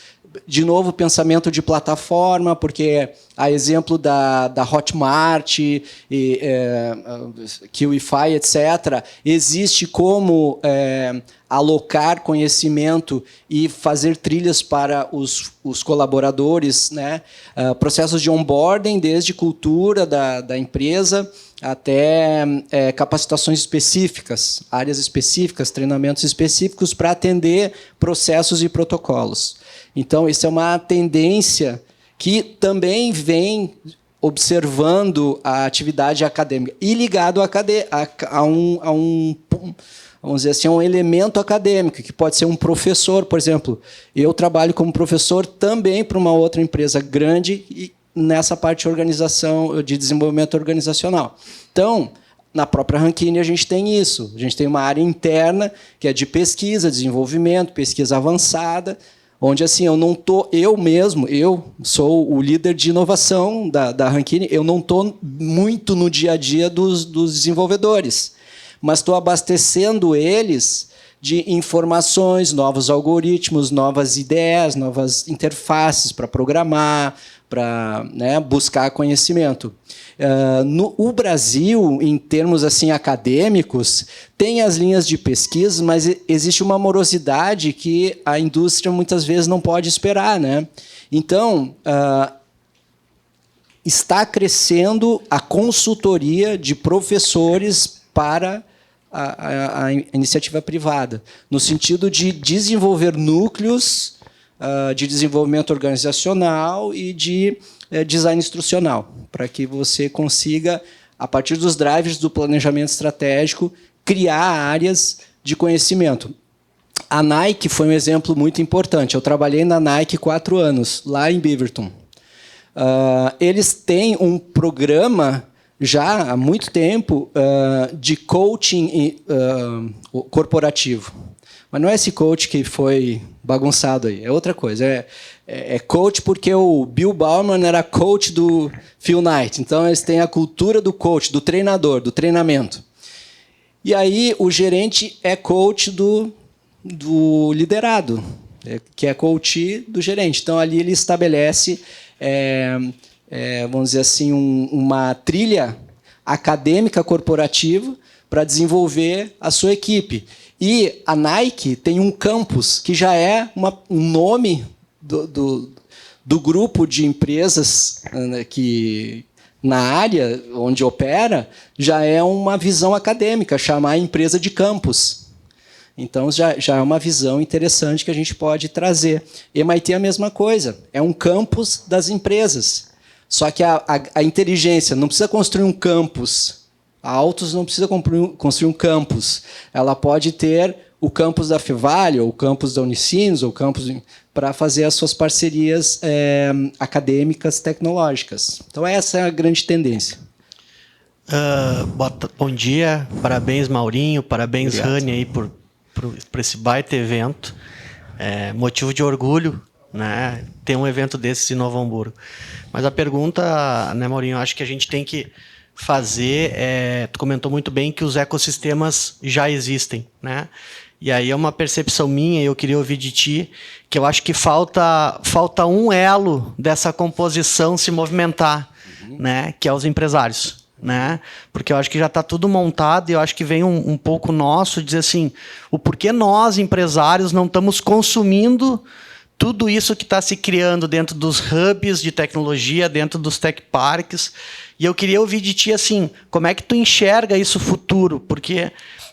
de novo, pensamento de plataforma, porque a exemplo da Hotmart, QIFI, etc., existe como alocar conhecimento e fazer trilhas para os colaboradores, né? Processos de onboarding, desde cultura da empresa até capacitações específicas, áreas específicas, treinamentos específicos para atender processos e protocolos. Então, isso é uma tendência que também vem observando a atividade acadêmica e ligado a um vamos dizer assim, um elemento acadêmico, que pode ser um professor, por exemplo. Eu trabalho como professor também para uma outra empresa grande e nessa parte de organização, de desenvolvimento organizacional. Então, na própria Rankine, a gente tem isso. A gente tem uma área interna, que é de pesquisa, desenvolvimento, pesquisa avançada, onde assim, eu sou o líder de inovação da Rankine, eu não estou muito no dia a dia dos desenvolvedores, mas estou abastecendo eles de informações, novos algoritmos, novas ideias, novas interfaces para programar, para, né, buscar conhecimento. O Brasil, em termos assim acadêmicos, tem as linhas de pesquisa, mas existe uma morosidade que a indústria muitas vezes não pode esperar, né? Então, está crescendo a consultoria de professores para a iniciativa privada, no sentido de desenvolver núcleos de desenvolvimento organizacional e de design instrucional, para que você consiga, a partir dos drivers do planejamento estratégico, criar áreas de conhecimento. A Nike foi um exemplo muito importante. Eu trabalhei na Nike 4 anos, lá em Beaverton. Eles têm um programa, já há muito tempo, de coaching corporativo. Mas não é esse coach que foi bagunçado aí, é outra coisa. É coach porque o Bill Bauman era coach do Phil Knight. Então, eles têm a cultura do coach, do treinador, do treinamento. E aí, o gerente é coach do liderado, que é coach do gerente. Então, ali ele estabelece, vamos dizer assim, uma trilha acadêmica corporativa para desenvolver a sua equipe. E a Nike tem um campus, que já é um nome do grupo de empresas que, na área onde opera, já é uma visão acadêmica, chamar a empresa de campus. Então, já é uma visão interessante que a gente pode trazer. MIT é a mesma coisa, é um campus das empresas. Só que a inteligência não precisa construir um campus. A Altus não precisa construir um campus. Ela pode ter o campus da Fevale, ou o campus da Unicinos, ou o campus para fazer as suas parcerias acadêmicas, tecnológicas. Então, essa é a grande tendência. Bom dia, parabéns, Maurinho, parabéns, Rani, aí por esse baita evento. Motivo de orgulho, né, ter um evento desses em Novo Hamburgo. Mas a pergunta, né, Maurinho, eu acho que a gente tem que fazer, tu comentou muito bem que os ecossistemas já existem, né? E aí é uma percepção minha, e eu queria ouvir de ti, que eu acho que falta um elo dessa composição se movimentar, né? Que é os empresários, né? Porque eu acho que já está tudo montado, e eu acho que vem um pouco nosso dizer assim, o porquê nós, empresários, não estamos consumindo tudo isso que está se criando dentro dos hubs de tecnologia, dentro dos tech parks. E eu queria ouvir de ti assim, como é que tu enxerga isso futuro? Porque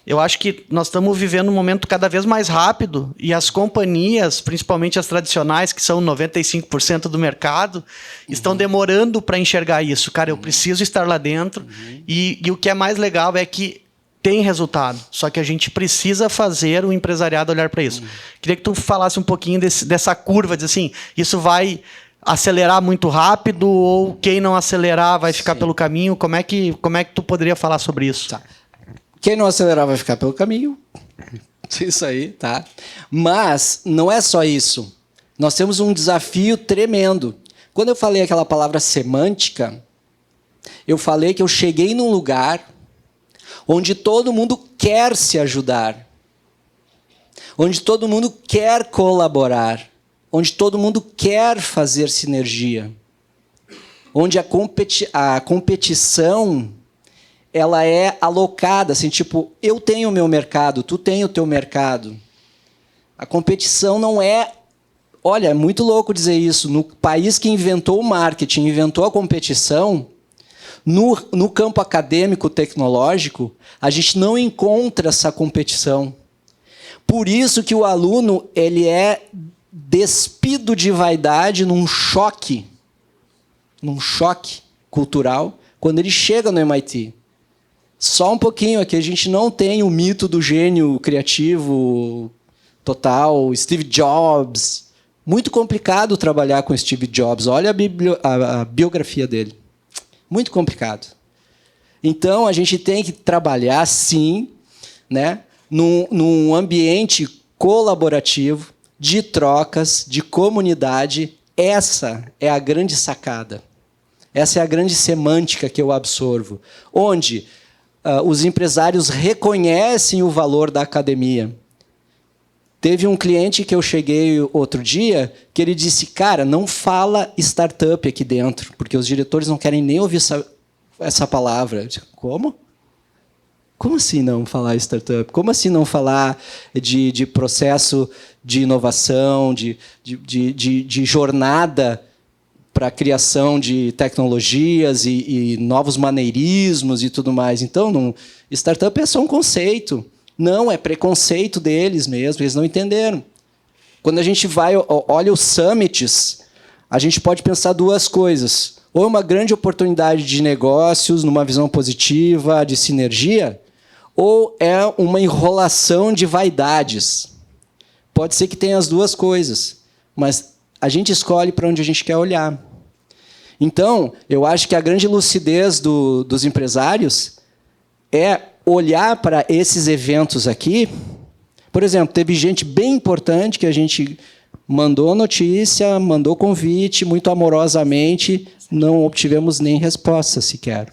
eu acho que nós estamos vivendo um momento cada vez mais rápido e as companhias, principalmente as tradicionais, que são 95% do mercado, estão demorando para enxergar isso. Cara, eu preciso estar lá dentro e o que é mais legal é que tem resultado, só que a gente precisa fazer o empresariado olhar para isso. Queria que tu falasse um pouquinho dessa curva, dizer assim, isso vai acelerar muito rápido ou quem não acelerar vai ficar pelo caminho? Como é que tu poderia falar sobre isso? Tá. Quem não acelerar vai ficar pelo caminho. Isso aí, tá? Mas não é só isso. Nós temos um desafio tremendo. Quando eu falei aquela palavra semântica, eu falei que eu cheguei num lugar onde todo mundo quer se ajudar, onde todo mundo quer colaborar, onde todo mundo quer fazer sinergia, onde a competição ela é alocada, assim, tipo, eu tenho o meu mercado, tu tem o teu mercado. A competição não é... Olha, é muito louco dizer isso. No país que inventou o marketing, inventou a competição, no campo acadêmico, tecnológico, a gente não encontra essa competição. Por isso que o aluno ele é despido de vaidade num choque cultural, quando ele chega no MIT. Só um pouquinho aqui, a gente não tem o mito do gênio criativo total, Steve Jobs. Muito complicado trabalhar com Steve Jobs. Olha a biografia dele. Muito complicado. Então, a gente tem que trabalhar, sim, né, num ambiente colaborativo, de trocas, de comunidade. Essa é a grande sacada. Essa é a grande semântica que eu absorvo. Onde os empresários reconhecem o valor da academia. Teve um cliente que eu cheguei outro dia que ele disse, cara, não fala startup aqui dentro, porque os diretores não querem nem ouvir essa palavra. Eu disse, como? Como assim não falar startup? Como assim não falar de processo de inovação, de jornada para a criação de tecnologias e novos maneirismos e tudo mais? Então, startup é só um conceito. Não, é preconceito deles mesmo, eles não entenderam. Quando a gente olha os summits, a gente pode pensar duas coisas. Ou é uma grande oportunidade de negócios, numa visão positiva, de sinergia, ou é uma enrolação de vaidades. Pode ser que tenha as duas coisas, mas a gente escolhe para onde a gente quer olhar. Então, eu acho que a grande lucidez dos empresários é olhar para esses eventos aqui. Por exemplo, teve gente bem importante que a gente mandou notícia, mandou convite, muito amorosamente, não obtivemos nem resposta sequer.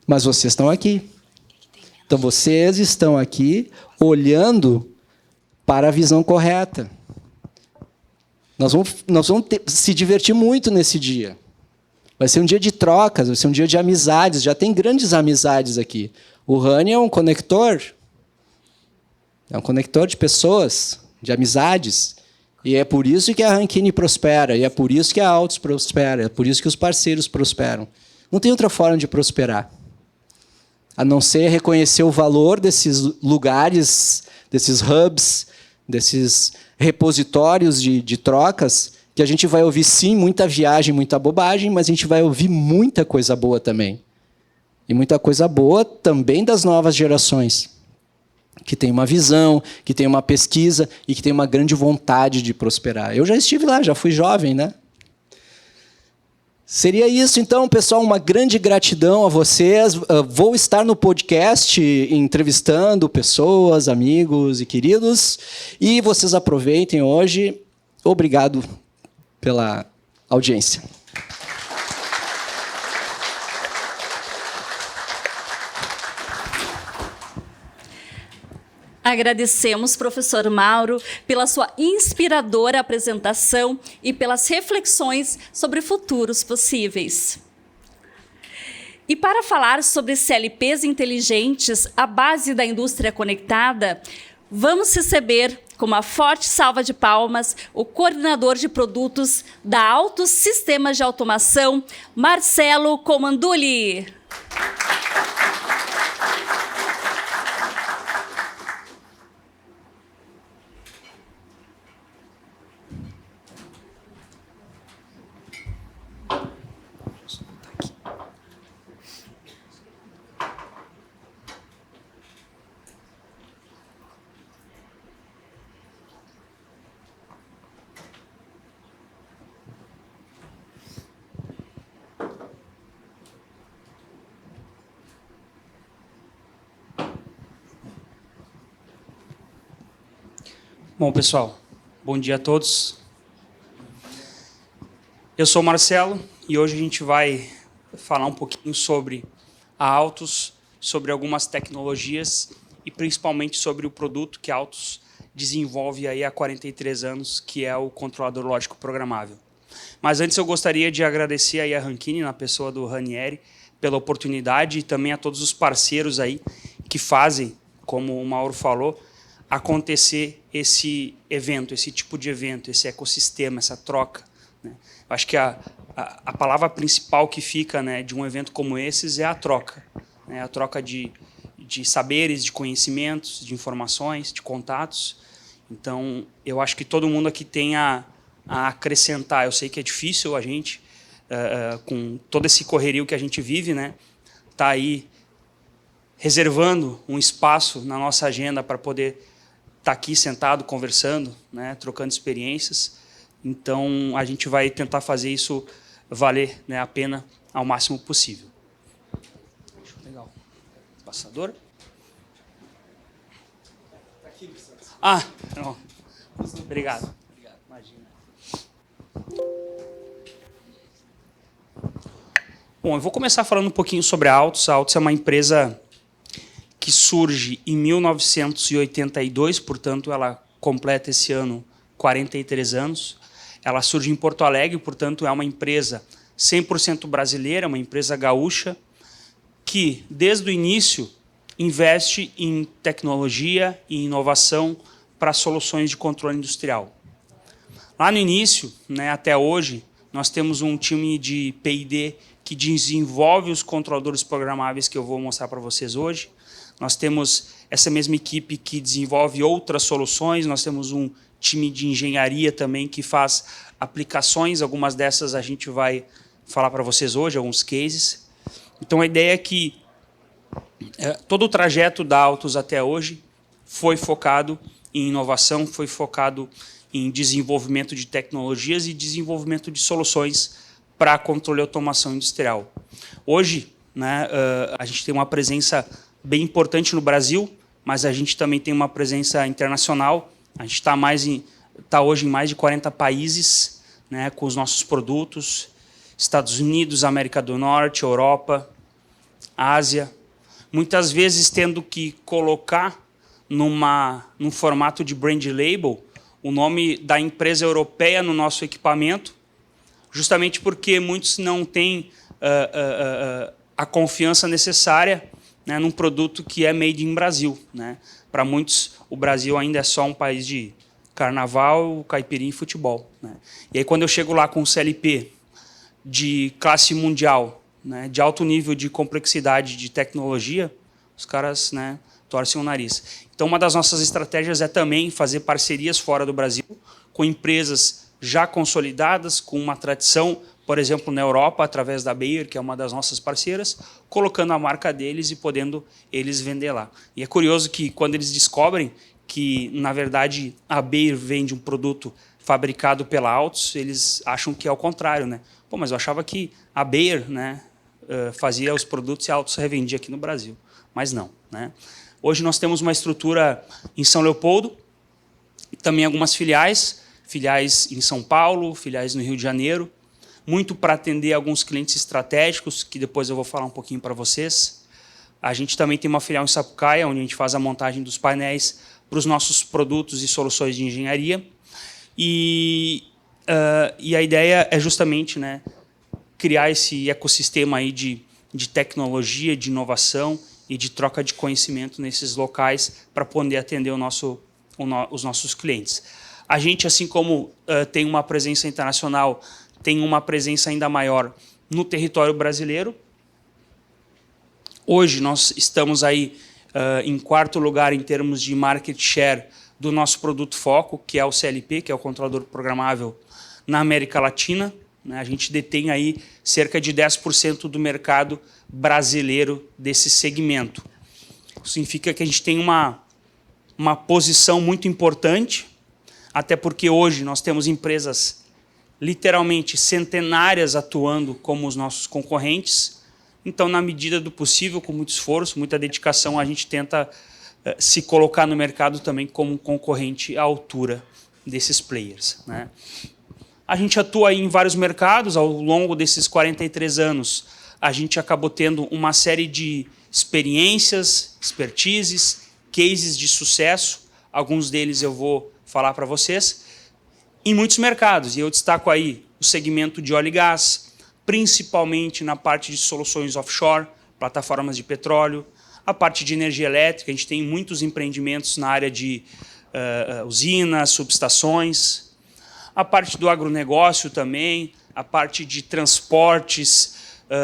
Mas vocês estão aqui. Então, vocês estão aqui olhando para a visão correta. Nós vamos se divertir muito nesse dia. Vai ser um dia de trocas, vai ser um dia de amizades. Já tem grandes amizades aqui. O Rani é um conector. É um conector de pessoas, de amizades. E é por isso que a Rankine prospera. E é por isso que a Altus prospera. É por isso que os parceiros prosperam. Não tem outra forma de prosperar. A não ser reconhecer o valor desses lugares, desses hubs, desses repositórios de trocas, que a gente vai ouvir, sim, muita viagem, muita bobagem, mas a gente vai ouvir muita coisa boa também. E muita coisa boa também das novas gerações, que tem uma visão, que tem uma pesquisa e que tem uma grande vontade de prosperar. Eu já estive lá, já fui jovem, né? Seria isso, então, pessoal, uma grande gratidão a vocês. Vou estar no podcast entrevistando pessoas, amigos e queridos. E vocês aproveitem hoje. Obrigado pela audiência. Agradecemos, professor Mauro, pela sua inspiradora apresentação e pelas reflexões sobre futuros possíveis. E para falar sobre CLPs inteligentes, a base da indústria conectada, vamos receber, com uma forte salva de palmas, o coordenador de produtos da Altus Sistemas de Automação, Marcelo Comanduli. Bom, pessoal, bom dia a todos. Eu sou o Marcelo e hoje a gente vai falar um pouquinho sobre a Altus, sobre algumas tecnologias e principalmente sobre o produto que a Altus desenvolve aí há 43 anos, que é o controlador lógico programável. Mas antes eu gostaria de agradecer aí a Rankine, na pessoa do Ranieri, pela oportunidade e também a todos os parceiros aí que fazem, como o Mauro falou, acontecer esse evento, esse tipo de evento, esse ecossistema, essa troca, né? Eu acho que a palavra principal que fica, né, de um evento como esses é a troca, né? A troca de saberes, de conhecimentos, de informações, de contatos. Então, eu acho que todo mundo aqui tem a acrescentar. Eu sei que é difícil a gente, com todo esse correrio que a gente vive, né, tá aí reservando um espaço na nossa agenda para poder estar aqui sentado, conversando, né, trocando experiências. Então, a gente vai tentar fazer isso valer, né, a pena ao máximo possível. Legal. Passador. Ah, não. Obrigado. Imagina. Bom, eu vou começar falando um pouquinho sobre a Altus. A Altus é uma empresa que surge em 1982, portanto, ela completa esse ano 43 anos. Ela surge em Porto Alegre, portanto, é uma empresa 100% brasileira, uma empresa gaúcha, que, desde o início, investe em tecnologia e inovação para soluções de controle industrial. Lá no início, né, até hoje, nós temos um time de P&D que desenvolve os controladores programáveis que eu vou mostrar para vocês hoje. Nós temos essa mesma equipe que desenvolve outras soluções, nós temos um time de engenharia também que faz aplicações, algumas dessas a gente vai falar para vocês hoje, alguns cases. Então, a ideia é que todo o trajeto da Altus até hoje foi focado em inovação, foi focado em desenvolvimento de tecnologias e desenvolvimento de soluções para controle e automação industrial. Hoje, né, a gente tem uma presença bem importante no Brasil, mas a gente também tem uma presença internacional. A gente está hoje em mais de 40 países, né, com os nossos produtos, Estados Unidos, América do Norte, Europa, Ásia, muitas vezes tendo que colocar num formato de brand label o nome da empresa europeia no nosso equipamento, justamente porque muitos não têm a confiança necessária, né, num produto que é made in Brasil, né? Para muitos, o Brasil ainda é só um país de carnaval, caipirinha e futebol, né? E aí, quando eu chego lá com um CLP de classe mundial, né, de alto nível de complexidade de tecnologia, os caras, né, torcem o nariz. Então, uma das nossas estratégias é também fazer parcerias fora do Brasil com empresas já consolidadas, com uma tradição, por exemplo, na Europa, através da Bayer, que é uma das nossas parceiras, colocando a marca deles e podendo eles vender lá. E é curioso que, quando eles descobrem que, na verdade, a Bayer vende um produto fabricado pela Altus, eles acham que é o contrário, né? Pô, mas eu achava que a Bayer, né, fazia os produtos e a Altus revendia aqui no Brasil. Mas não, né? Hoje nós temos uma estrutura em São Leopoldo, também algumas filiais em São Paulo, filiais no Rio de Janeiro, muito para atender alguns clientes estratégicos, que depois eu vou falar um pouquinho para vocês. A gente também tem uma filial em Sapucaia, onde a gente faz a montagem dos painéis para os nossos produtos e soluções de engenharia. E a ideia é justamente, né, criar esse ecossistema aí de tecnologia, de inovação e de troca de conhecimento nesses locais para poder atender os nossos clientes. A gente, assim como tem uma presença internacional, tem uma presença ainda maior no território brasileiro. Hoje nós estamos aí em quarto lugar em termos de market share do nosso produto foco, que é o CLP, que é o controlador programável na América Latina, né? A gente detém aí cerca de 10% do mercado brasileiro desse segmento. Isso significa que a gente tem uma posição muito importante, até porque hoje nós temos empresas literalmente centenárias atuando como os nossos concorrentes. Então, na medida do possível, com muito esforço, muita dedicação, a gente tenta se colocar no mercado também como um concorrente à altura desses players, né? A gente atua em vários mercados. Ao longo desses 43 anos, a gente acabou tendo uma série de experiências, expertises, cases de sucesso. Alguns deles eu vou falar para vocês, em muitos mercados. E eu destaco aí o segmento de óleo e gás, principalmente na parte de soluções offshore, plataformas de petróleo, a parte de energia elétrica. A gente tem muitos empreendimentos na área de usinas, subestações, a parte do agronegócio também, a parte de transportes,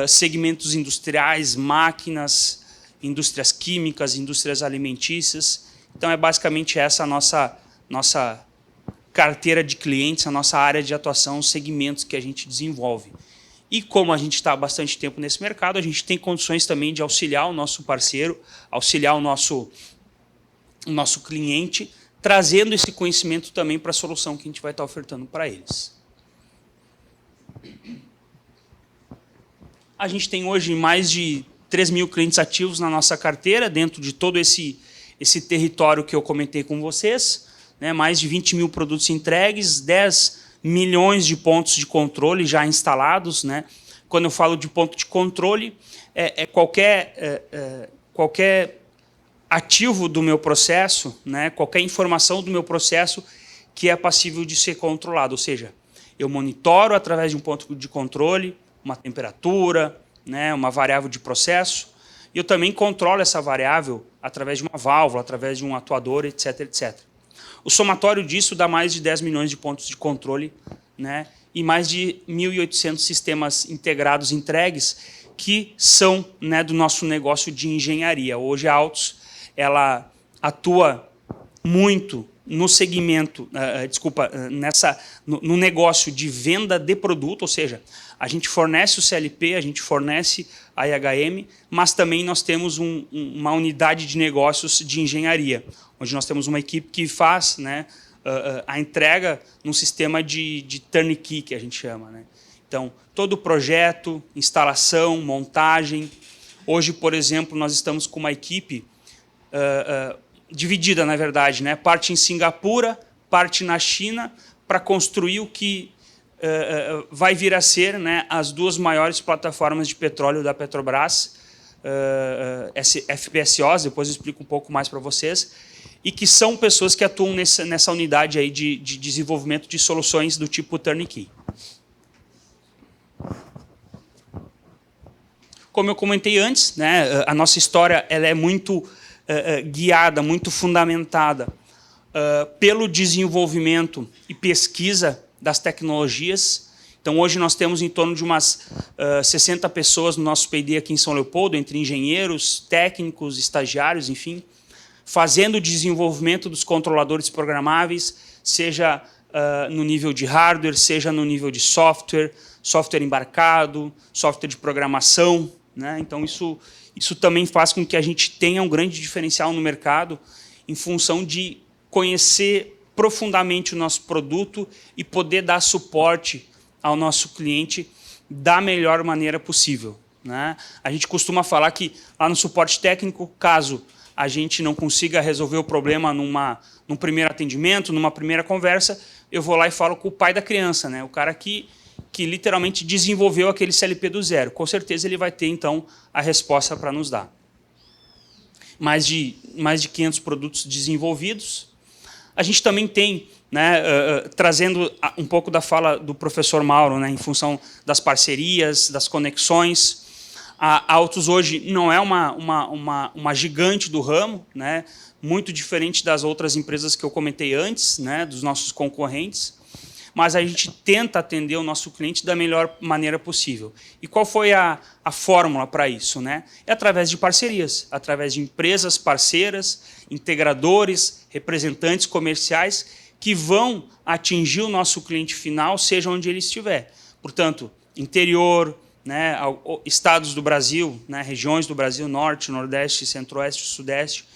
segmentos industriais, máquinas, indústrias químicas, indústrias alimentícias. Então, é basicamente essa a nossa carteira de clientes, a nossa área de atuação, os segmentos que a gente desenvolve. E como a gente está há bastante tempo nesse mercado, a gente tem condições também de auxiliar o nosso parceiro, auxiliar o nosso cliente, trazendo esse conhecimento também para a solução que a gente vai estar ofertando para eles. A gente tem hoje mais de 3 mil clientes ativos na nossa carteira, dentro de todo esse território que eu comentei com vocês, né? Mais de 20 mil produtos entregues, 10 milhões de pontos de controle já instalados, né? Quando eu falo de ponto de controle, qualquer ativo do meu processo, né? Qualquer informação do meu processo que é passível de ser controlado. Ou seja, eu monitoro através de um ponto de controle, uma temperatura, né? Uma variável de processo, e eu também controlo essa variável através de uma válvula, através de um atuador, etc, etc. O somatório disso dá mais de 10 milhões de pontos de controle, né? E mais de 1.800 sistemas integrados entregues que são, né, do nosso negócio de engenharia. Hoje a Altus ela atua muito no segmento, no negócio de venda de produto, ou seja, a gente fornece o CLP, a gente fornece a IHM, mas também nós temos uma unidade de negócios de engenharia, onde nós temos uma equipe que faz, né, a entrega num sistema de turnkey, que a gente chama, né? Então, todo o projeto, instalação, montagem. Hoje, por exemplo, nós estamos com uma equipe dividida, na verdade, né? Parte em Singapura, parte na China, para construir o que vai vir a ser, né, as 2 maiores plataformas de petróleo da Petrobras, FPSOs, depois eu explico um pouco mais para vocês, e que são pessoas que atuam nessa unidade aí de desenvolvimento de soluções do tipo turnkey. Como eu comentei antes, né, a nossa história ela é muito guiada, muito fundamentada pelo desenvolvimento e pesquisa das tecnologias. Então, hoje nós temos em torno de umas 60 pessoas no nosso P&D aqui em São Leopoldo, entre engenheiros, técnicos, estagiários, enfim, fazendo o desenvolvimento dos controladores programáveis, seja no nível de hardware, seja no nível de software, software embarcado, software de programação, né? Então, isso também faz com que a gente tenha um grande diferencial no mercado em função de conhecer profundamente o nosso produto e poder dar suporte ao nosso cliente da melhor maneira possível, né? A gente costuma falar que lá no suporte técnico, caso a gente não consiga resolver o problema num primeiro atendimento, numa primeira conversa, eu vou lá e falo com o pai da criança, né? O cara que literalmente desenvolveu aquele CLP do zero. Com certeza ele vai ter, então, a resposta para nos dar. Mais de 500 produtos desenvolvidos. A gente também tem, né, trazendo um pouco da fala do professor Mauro, né, em função das parcerias, das conexões. A Altus hoje não é uma gigante do ramo, né, muito diferente das outras empresas que eu comentei antes, né, dos nossos concorrentes, mas a gente tenta atender o nosso cliente da melhor maneira possível. E qual foi a fórmula para isso, né? É através de parcerias, através de empresas parceiras, integradores, representantes comerciais que vão atingir o nosso cliente final, seja onde ele estiver. Portanto, interior, né, estados do Brasil, né, regiões do Brasil, norte, nordeste, centro-oeste, sudeste.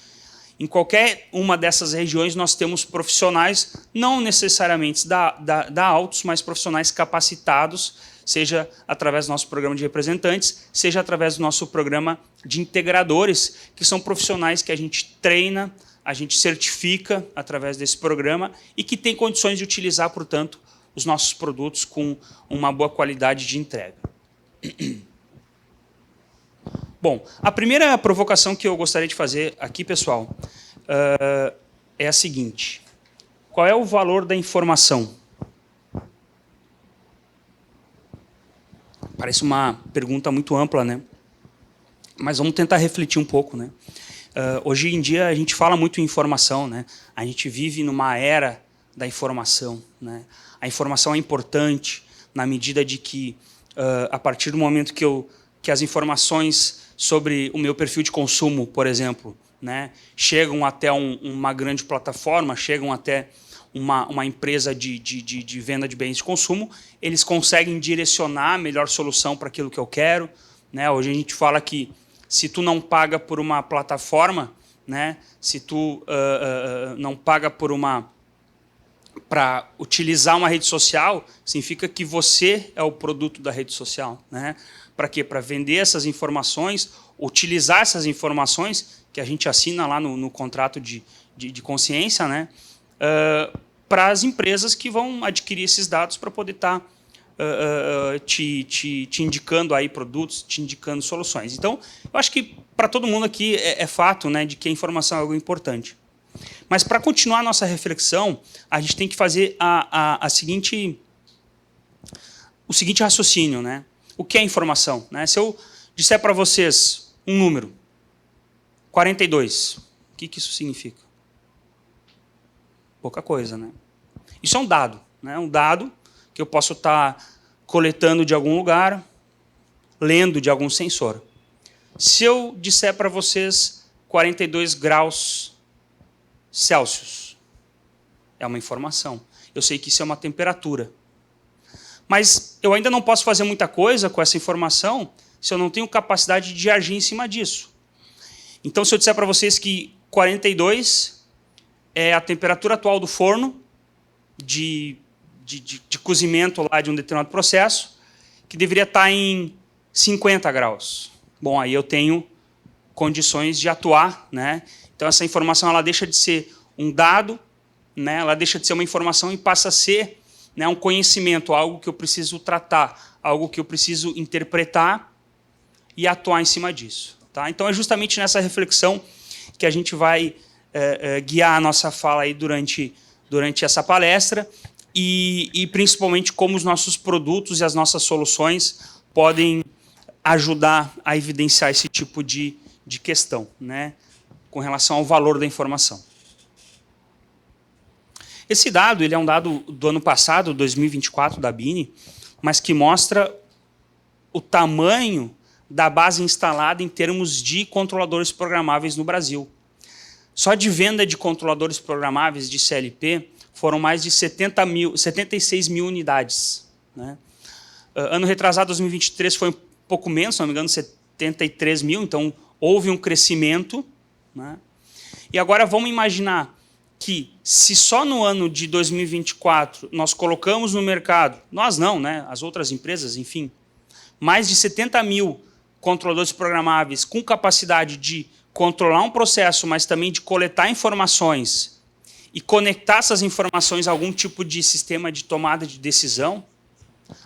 Em qualquer uma dessas regiões nós temos profissionais, não necessariamente da Altus, mas profissionais capacitados, seja através do nosso programa de representantes, seja através do nosso programa de integradores, que são profissionais que a gente treina, a gente certifica através desse programa e que tem condições de utilizar, portanto, os nossos produtos com uma boa qualidade de entrega. Bom, a primeira provocação que eu gostaria de fazer aqui, pessoal, é a seguinte. Qual é o valor da informação? Parece uma pergunta muito ampla, né? Mas vamos tentar refletir um pouco, né? Hoje em dia a gente fala muito em informação, né? A gente vive numa era da informação, né? A informação é importante na medida de que, a partir do momento que as informações sobre o meu perfil de consumo, por exemplo, né, chegam até uma grande plataforma, chegam até uma empresa de venda de bens de consumo, eles conseguem direcionar a melhor solução para aquilo que eu quero, né? Hoje a gente fala que se tu não paga por uma plataforma, né, se tu não paga para utilizar uma rede social, significa que você é o produto da rede social, né? Para quê? Para vender essas informações, utilizar essas informações que a gente assina lá no contrato de consciência, né? Para as empresas que vão adquirir esses dados para poder estar te indicando aí produtos, te indicando soluções. Então, eu acho que para todo mundo aqui é fato, né, de que a informação é algo importante. Mas para continuar a nossa reflexão, a gente tem que fazer o seguinte raciocínio, né? O que é informação? Né? Se eu disser para vocês um número, 42, o que isso significa? Pouca coisa, né? Isso é um dado, né? Um dado que eu posso estar coletando de algum lugar, lendo de algum sensor. Se eu disser para vocês 42 graus Celsius, é uma informação. Eu sei que isso é uma temperatura. Mas eu ainda não posso fazer muita coisa com essa informação se eu não tenho capacidade de agir em cima disso. Então, se eu disser para vocês que 42 é a temperatura atual do forno de cozimento lá de um determinado processo, que deveria estar em 50 graus. Bom, aí eu tenho condições de atuar, né? Então, essa informação ela deixa de ser um dado, né? Ela deixa de ser uma informação e passa a ser, né, um conhecimento, algo que eu preciso tratar, algo que eu preciso interpretar e atuar em cima disso. Tá? Então, é justamente nessa reflexão que a gente vai guiar a nossa fala aí durante essa palestra e principalmente como os nossos produtos e as nossas soluções podem ajudar a evidenciar esse tipo de questão, né, com relação ao valor da informação. Esse dado ele é um dado do ano passado, 2024, da BINI, mas que mostra o tamanho da base instalada em termos de controladores programáveis no Brasil. Só de venda de controladores programáveis de CLP foram mais de 76 mil unidades. Né? Ano retrasado, 2023, foi um pouco menos, se não me engano, 73 mil, então houve um crescimento. Né? E agora vamos imaginar que se só no ano de 2024 nós colocamos no mercado, nós não, né, as outras empresas, enfim, mais de 70 mil controladores programáveis com capacidade de controlar um processo, mas também de coletar informações e conectar essas informações a algum tipo de sistema de tomada de decisão,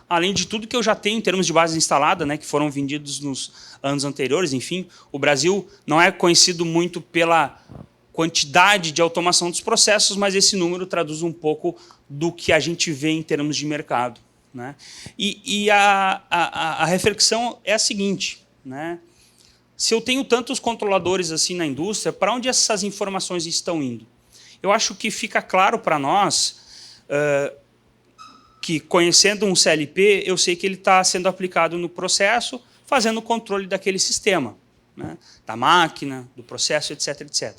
além de tudo que eu já tenho em termos de base instalada, né, que foram vendidos nos anos anteriores, enfim, o Brasil não é conhecido muito pela quantidade de automação dos processos, mas esse número traduz um pouco do que a gente vê em termos de mercado. Né? E a reflexão é a seguinte, né? Se eu tenho tantos controladores assim na indústria, para onde essas informações estão indo? Eu acho que fica claro para nós que, conhecendo um CLP, eu sei que ele está sendo aplicado no processo, fazendo o controle daquele sistema, né? Da máquina, do processo, etc, etc.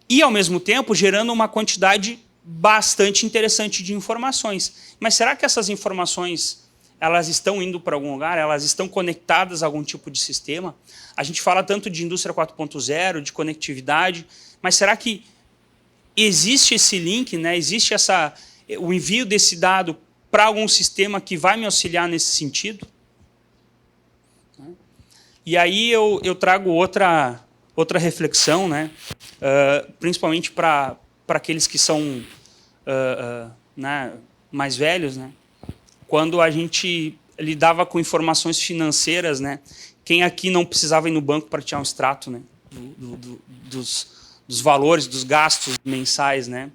E, ao mesmo tempo, gerando uma quantidade bastante interessante de informações. Mas será que essas informações elas estão indo para algum lugar? Elas estão conectadas a algum tipo de sistema? A gente fala tanto de indústria 4.0, de conectividade, mas será que existe esse link, né? Existe o envio desse dado para algum sistema que vai me auxiliar nesse sentido? E aí eu trago outra reflexão, né? Principalmente para aqueles que são né, mais velhos, né? Quando a gente lidava com informações financeiras, né? Quem aqui não precisava ir no banco para tirar um extrato, né? Dos valores, dos gastos mensais, né?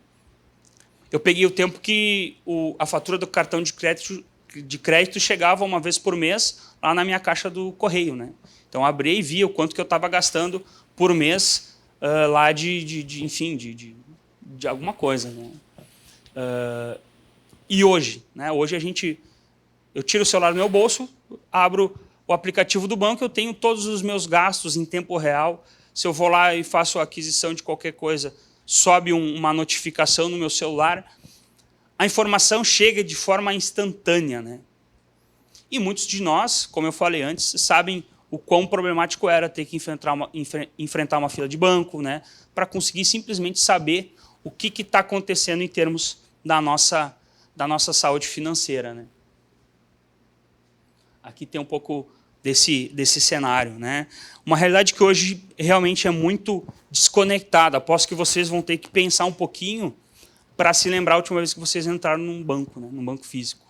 Eu peguei o tempo que a fatura do cartão de crédito chegava uma vez por mês lá na minha caixa do correio, né? Então eu abria e via o quanto que eu estava gastando por mês lá enfim, de alguma coisa, né? E hoje, né? Hoje eu tiro o celular do meu bolso, abro o aplicativo do banco, eu tenho todos os meus gastos em tempo real. Se eu vou lá e faço a aquisição de qualquer coisa, sobe uma notificação no meu celular. A informação chega de forma instantânea, né? E muitos de nós, como eu falei antes, sabem o quão problemático era ter que enfrentar uma fila de banco, né? Para conseguir simplesmente saber o que está acontecendo em termos da nossa saúde financeira, né? Aqui tem um pouco desse cenário, né? Uma realidade que hoje realmente é muito desconectada. Aposto que vocês vão ter que pensar um pouquinho para se lembrar a última vez que vocês entraram num banco, né? Num banco físico.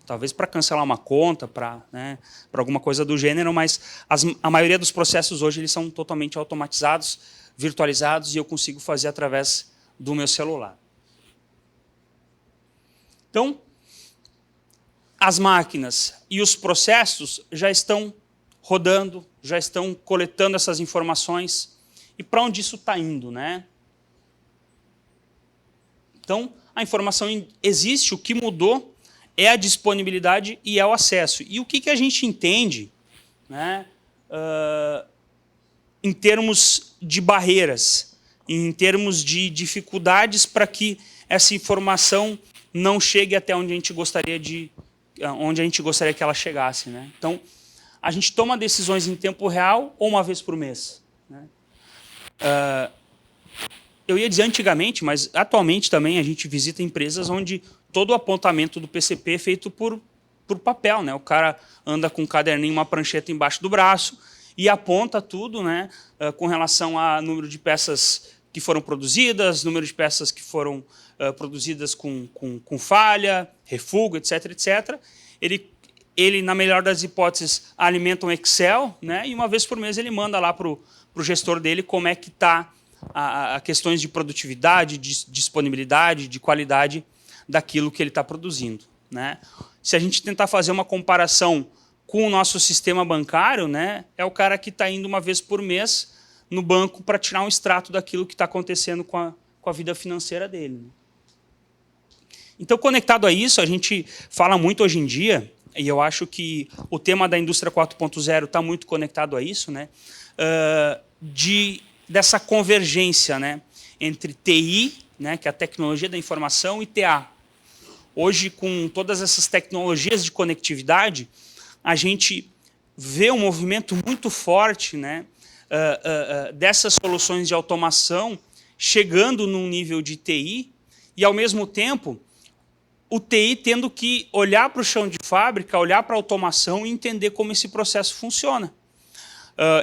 Talvez para cancelar uma conta, para alguma coisa do gênero, mas a maioria dos processos hoje eles são totalmente automatizados, virtualizados, e eu consigo fazer através do meu celular. Então, as máquinas e os processos já estão rodando, já estão coletando essas informações. E para onde isso está indo, né? Então, a informação existe, o que mudou é a disponibilidade e é o acesso. E o que a gente entende, né, em termos de barreiras, em termos de dificuldades para que essa informação não chegue até onde a gente gostaria que ela chegasse, né? Então, a gente toma decisões em tempo real ou uma vez por mês, né? Eu ia dizer antigamente, mas atualmente também a gente visita empresas onde todo o apontamento do PCP é feito por papel, né? O cara anda com um caderninho, uma prancheta embaixo do braço e aponta tudo, né? Com relação a número de peças que foram produzidas, número de peças que foram produzidas com falha, refugo, etc, etc. Ele, na melhor das hipóteses, alimenta um Excel, né? E uma vez por mês ele manda lá para o gestor dele como é que está a questões de produtividade, de disponibilidade, de qualidade daquilo que ele está produzindo, né? Se a gente tentar fazer uma comparação com o nosso sistema bancário, né, é o cara que está indo uma vez por mês no banco para tirar um extrato daquilo que está acontecendo com a vida financeira dele. Então, conectado a isso, a gente fala muito hoje em dia, e eu acho que o tema da indústria 4.0 está muito conectado a isso, né, dessa convergência, né, entre TI, né, que é a tecnologia da informação, e TA. Hoje, com todas essas tecnologias de conectividade, a gente vê um movimento muito forte, né, dessas soluções de automação chegando num nível de TI e, ao mesmo tempo, o TI tendo que olhar para o chão de fábrica, olhar para a automação e entender como esse processo funciona.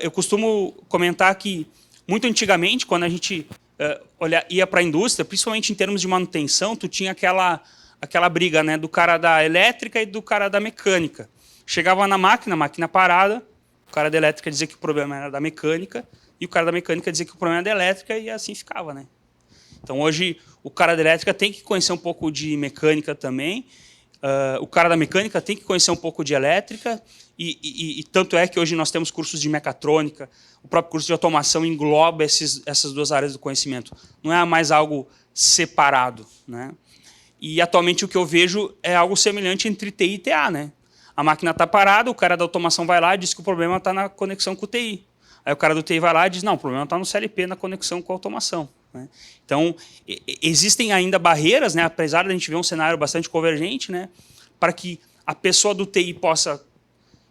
Eu costumo comentar que, muito antigamente, quando a gente ia para a indústria, principalmente em termos de manutenção, tu tinha aquela briga, né, do cara da elétrica e do cara da mecânica. Chegava na máquina, a máquina parada, o cara da elétrica dizia que o problema era da mecânica e o cara da mecânica dizia que o problema era da elétrica, e assim ficava, né? Então, hoje, o cara da elétrica tem que conhecer um pouco de mecânica também, o cara da mecânica tem que conhecer um pouco de elétrica, e tanto é que hoje nós temos cursos de mecatrônica, o próprio curso de automação engloba essas duas áreas do conhecimento. Não é mais algo separado, né? E, atualmente, o que eu vejo é algo semelhante entre TI e TA, né? A máquina está parada, o cara da automação vai lá e diz que o problema está na conexão com o TI. Aí o cara do TI vai lá e diz, não, o problema está no CLP, na conexão com a automação, né? Então, existem ainda barreiras, né, apesar de a gente ver um cenário bastante convergente, né, para que a pessoa do TI possa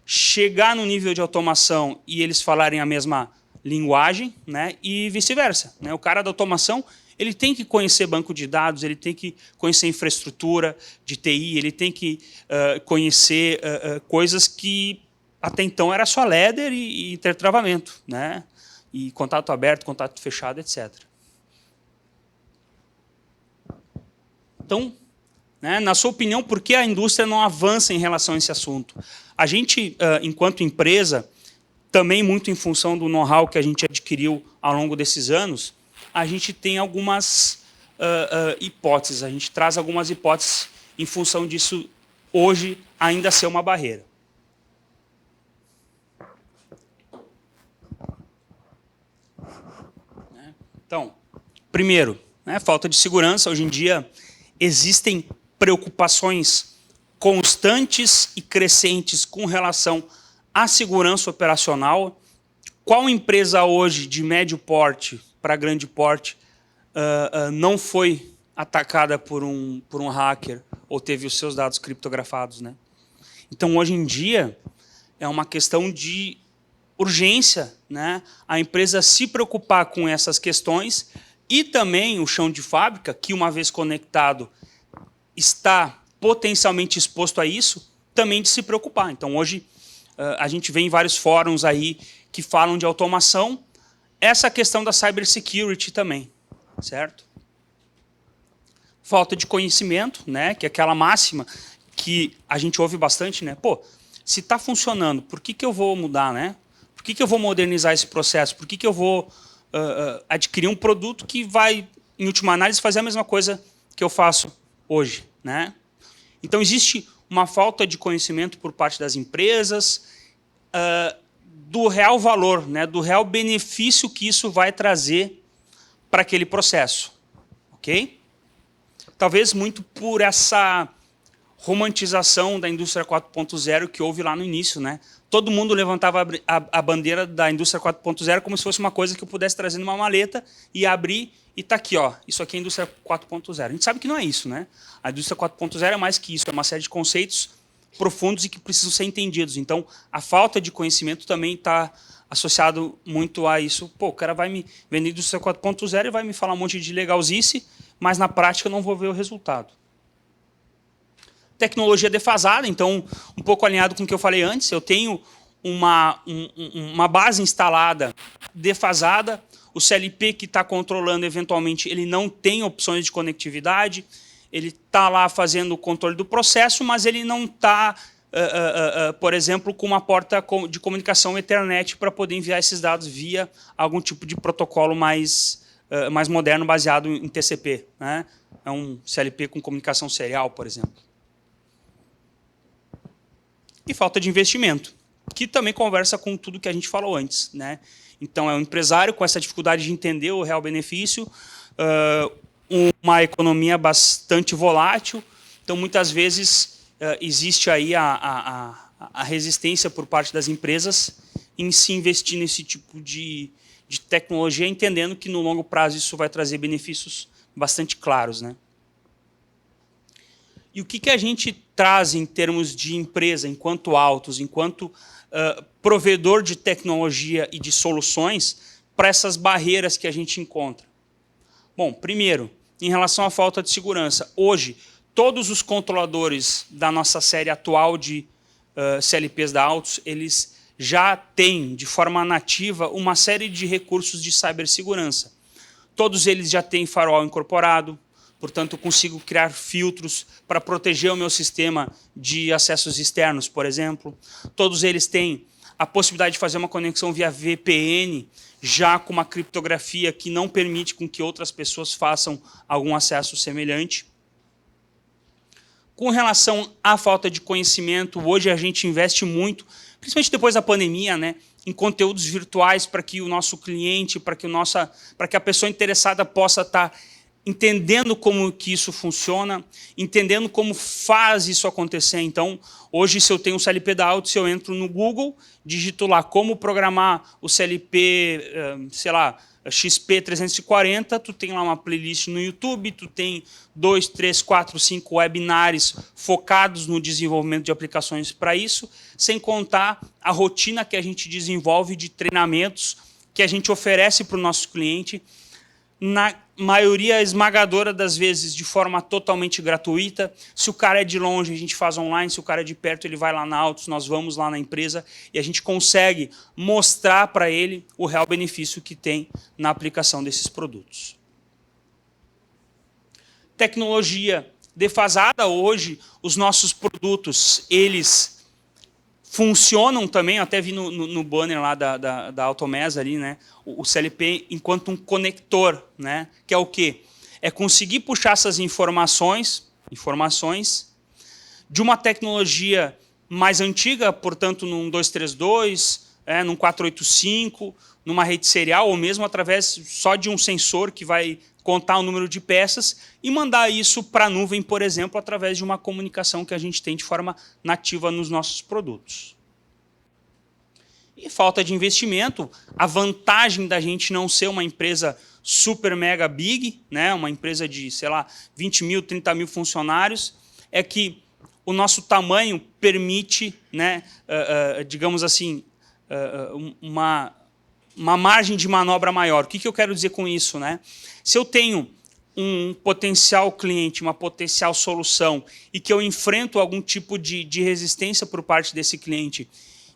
chegar no nível de automação e eles falarem a mesma linguagem, né, e vice-versa, né? O cara da automação ele tem que conhecer banco de dados, ele tem que conhecer infraestrutura de TI, ele tem que conhecer coisas que até então era só ladder e intertravamento, né? E contato aberto, contato fechado, etc. Então, né, na sua opinião, por que a indústria não avança em relação a esse assunto? A gente, enquanto empresa, também muito em função do know-how que a gente adquiriu ao longo desses anos, a gente tem algumas hipóteses, a gente traz algumas hipóteses em função disso hoje ainda ser uma barreira. Então, primeiro, né, falta de segurança. Hoje em dia existem preocupações constantes e crescentes com relação à segurança operacional. Qual empresa hoje de médio porte para grande porte não foi atacada por um hacker ou teve os seus dados criptografados, né? Então, hoje em dia, é uma questão de urgência, né? A empresa se preocupar com essas questões e também o chão de fábrica, que uma vez conectado está potencialmente exposto a isso, também de se preocupar. Então, hoje, a gente vê em vários fóruns aí que falam de automação, essa questão da cybersecurity também, certo? Falta de conhecimento, né? Que é aquela máxima que a gente ouve bastante, né? Pô, se está funcionando, por que eu vou mudar, né? Por que eu vou modernizar esse processo? Por que eu vou adquirir um produto que vai, em última análise, fazer a mesma coisa que eu faço hoje, né? Então, existe uma falta de conhecimento por parte das empresas do real valor, né? Do real benefício que isso vai trazer para aquele processo. Ok? Talvez muito por essa romantização da indústria 4.0 que houve lá no início, né? Todo mundo levantava a bandeira da indústria 4.0 como se fosse uma coisa que eu pudesse trazer numa maleta e abrir e tá aqui, ó. Isso aqui é a indústria 4.0. A gente sabe que não é isso, né? A indústria 4.0 é mais que isso, é uma série de conceitos profundos e que precisam ser entendidos. Então, a falta de conhecimento também está associado muito a isso. Pô, o cara vai me vender indústria 4.0 e vai me falar um monte de legalzice, mas na prática eu não vou ver o resultado. Tecnologia defasada, então, um pouco alinhado com o que eu falei antes, eu tenho uma base instalada defasada, o CLP que está controlando, eventualmente, ele não tem opções de conectividade, ele está lá fazendo o controle do processo, mas ele não está, por exemplo, com uma porta de comunicação Ethernet para poder enviar esses dados via algum tipo de protocolo mais moderno, baseado em TCP, né? É um CLP com comunicação serial, por exemplo. E falta de investimento, que também conversa com tudo que a gente falou antes, né? Então, é um empresário com essa dificuldade de entender o real benefício, uma economia bastante volátil, então, muitas vezes, existe aí a resistência por parte das empresas em se investir nesse tipo de tecnologia, entendendo que, no longo prazo, isso vai trazer benefícios bastante claros, né? E o que a gente traz em termos de empresa, enquanto Autos, enquanto provedor de tecnologia e de soluções para essas barreiras que a gente encontra? Bom, primeiro, em relação à falta de segurança. Hoje, todos os controladores da nossa série atual de CLPs da Autos, eles já têm, de forma nativa, uma série de recursos de cibersegurança. Todos eles já têm firewall incorporado, portanto, eu consigo criar filtros para proteger o meu sistema de acessos externos, por exemplo. Todos eles têm a possibilidade de fazer uma conexão via VPN, já com uma criptografia que não permite com que outras pessoas façam algum acesso semelhante. Com relação à falta de conhecimento, hoje a gente investe muito, principalmente depois da pandemia, né, em conteúdos virtuais para que o nosso cliente, para que a pessoa interessada possa estar entendendo como que isso funciona, entendendo como faz isso acontecer. Então, hoje, se eu tenho um CLP da Autos, se eu entro no Google, digito lá como programar o CLP, sei lá, XP340, tu tem lá uma playlist no YouTube, tu tem 2, 3, 4, 5 webinars focados no desenvolvimento de aplicações para isso, sem contar a rotina que a gente desenvolve de treinamentos que a gente oferece para o nosso cliente, na maioria esmagadora das vezes de forma totalmente gratuita. Se o cara é de longe, a gente faz online. Se o cara é de perto, ele vai lá na Autos, nós vamos lá na empresa e a gente consegue mostrar para ele o real benefício que tem na aplicação desses produtos. Tecnologia defasada hoje, os nossos produtos, eles funcionam também, eu até vi no banner lá da Automesa ali, né? O CLP enquanto um conector, né? Que é o quê? É conseguir puxar essas informações de uma tecnologia mais antiga, portanto, num 232, num 485, numa rede serial, ou mesmo através só de um sensor que vai contar o número de peças e mandar isso para a nuvem, por exemplo, através de uma comunicação que a gente tem de forma nativa nos nossos produtos. E falta de investimento, a vantagem da gente não ser uma empresa super mega big, né, uma empresa de, sei lá, 20 mil, 30 mil funcionários, é que o nosso tamanho permite, né, digamos assim, uma margem de manobra maior. O que eu quero dizer com isso, né? Se eu tenho um potencial cliente, uma potencial solução, e que eu enfrento algum tipo de resistência por parte desse cliente,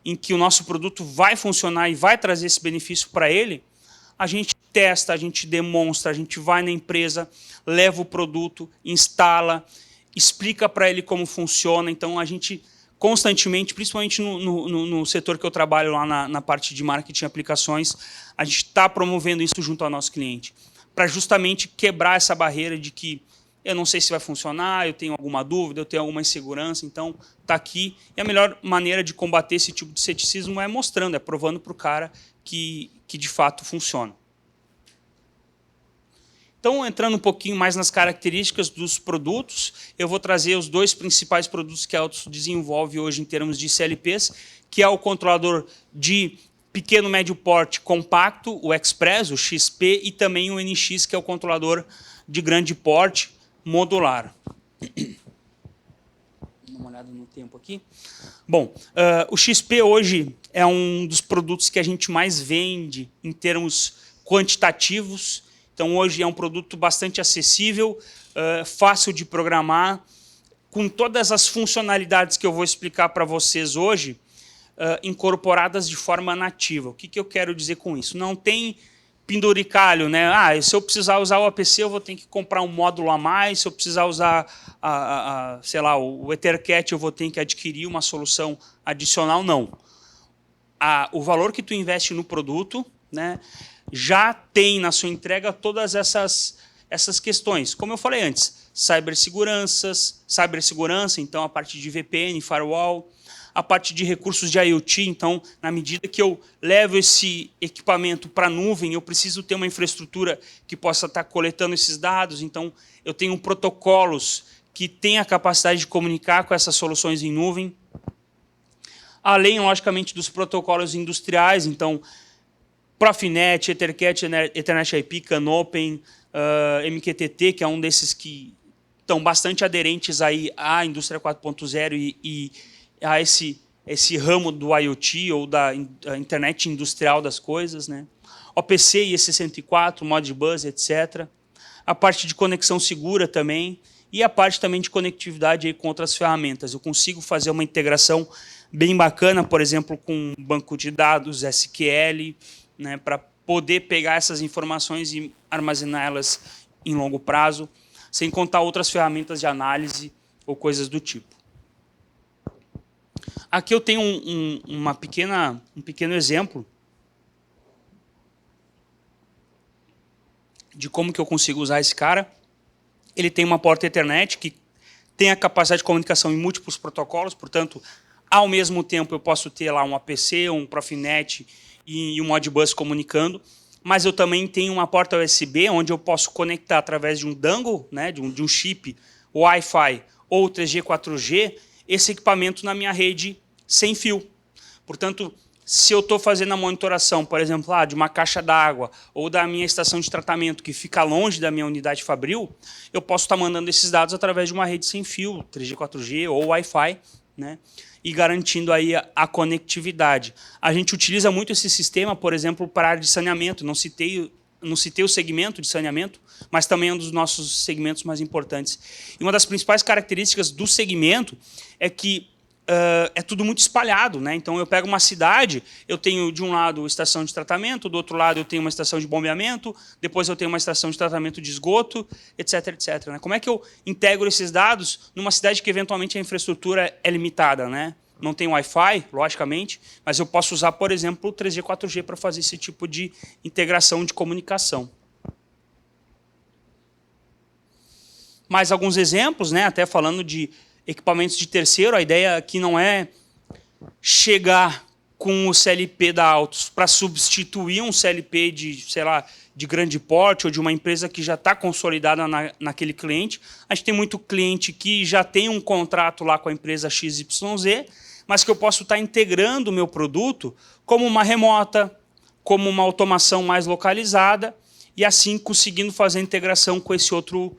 em que o nosso produto vai funcionar e vai trazer esse benefício para ele, a gente testa, a gente demonstra, a gente vai na empresa, leva o produto, instala, explica para ele como funciona. Então, a gente constantemente, principalmente no setor que eu trabalho lá na parte de marketing e aplicações, a gente está promovendo isso junto ao nosso cliente, para justamente quebrar essa barreira de que eu não sei se vai funcionar, eu tenho alguma dúvida, eu tenho alguma insegurança, então está aqui. E a melhor maneira de combater esse tipo de ceticismo é mostrando, é provando para o cara que de fato funciona. Então, entrando um pouquinho mais nas características dos produtos, eu vou trazer os dois principais produtos que a Autos desenvolve hoje em termos de CLPs, que é o controlador de pequeno médio porte compacto, o Express, o XP, e também o NX, que é o controlador de grande porte modular. Dá uma olhada no tempo aqui. Bom, o XP hoje é um dos produtos que a gente mais vende em termos quantitativos. Então, hoje é um produto bastante acessível, fácil de programar, com todas as funcionalidades que eu vou explicar para vocês hoje, incorporadas de forma nativa. O que eu quero dizer com isso? Não tem penduricalho, né? Se eu precisar usar o APC, eu vou ter que comprar um módulo a mais. Se eu precisar usar, sei lá, o EtherCAT, eu vou ter que adquirir uma solução adicional. Não. O valor que tu investe no produto, né, já tem na sua entrega todas essas questões. Como eu falei antes, cibersegurança, então a parte de VPN, firewall, a parte de recursos de IoT. Então, na medida que eu levo esse equipamento para a nuvem, eu preciso ter uma infraestrutura que possa estar coletando esses dados. Então, eu tenho protocolos que têm a capacidade de comunicar com essas soluções em nuvem. Além, logicamente, dos protocolos industriais. Então, Profinet, EtherCAT, Ethernet IP, CANopen, MQTT, que é um desses que estão bastante aderentes aí à indústria 4.0 e a esse ramo do IoT ou da internet industrial das coisas, né? OPC, IE64, Modbus, etc. A parte de conexão segura também e a parte também de conectividade aí com outras ferramentas. Eu consigo fazer uma integração bem bacana, por exemplo, com um banco de dados, SQL, né, para poder pegar essas informações e armazená-las em longo prazo, sem contar outras ferramentas de análise ou coisas do tipo. Aqui eu tenho um pequeno exemplo de como que eu consigo usar esse cara. Ele tem uma porta Ethernet que tem a capacidade de comunicação em múltiplos protocolos, portanto, ao mesmo tempo eu posso ter lá um APC, um Profinet e um Modbus comunicando, mas eu também tenho uma porta USB onde eu posso conectar através de um dongle, né, de um chip Wi-Fi ou 3G, 4G, esse equipamento na minha rede sem fio. Portanto, se eu estou fazendo a monitoração, por exemplo, de uma caixa d'água ou da minha estação de tratamento que fica longe da minha unidade fabril, eu posso estar mandando esses dados através de uma rede sem fio, 3G, 4G ou Wi-Fi, né, e garantindo aí a conectividade. A gente utiliza muito esse sistema, por exemplo, para a área de saneamento. Não citei não citei o segmento de saneamento, mas também é um dos nossos segmentos mais importantes. E uma das principais características do segmento é que é tudo muito espalhado, né? Então eu pego uma cidade, eu tenho de um lado estação de tratamento, do outro lado eu tenho uma estação de bombeamento, depois eu tenho uma estação de tratamento de esgoto, etc, etc. Né? Como é que eu integro esses dados numa cidade que eventualmente a infraestrutura é limitada, né? Não tem Wi-Fi, logicamente, mas eu posso usar, por exemplo, o 3G, 4G para fazer esse tipo de integração de comunicação. Mais alguns exemplos, né? Até falando de equipamentos de terceiro, a ideia aqui não é chegar com o CLP da Altus para substituir um CLP de, sei lá, de grande porte ou de uma empresa que já está consolidada naquele cliente. A gente tem muito cliente que já tem um contrato lá com a empresa XYZ, mas que eu posso estar integrando o meu produto como uma remota, como uma automação mais localizada, e assim conseguindo fazer a integração com esse outro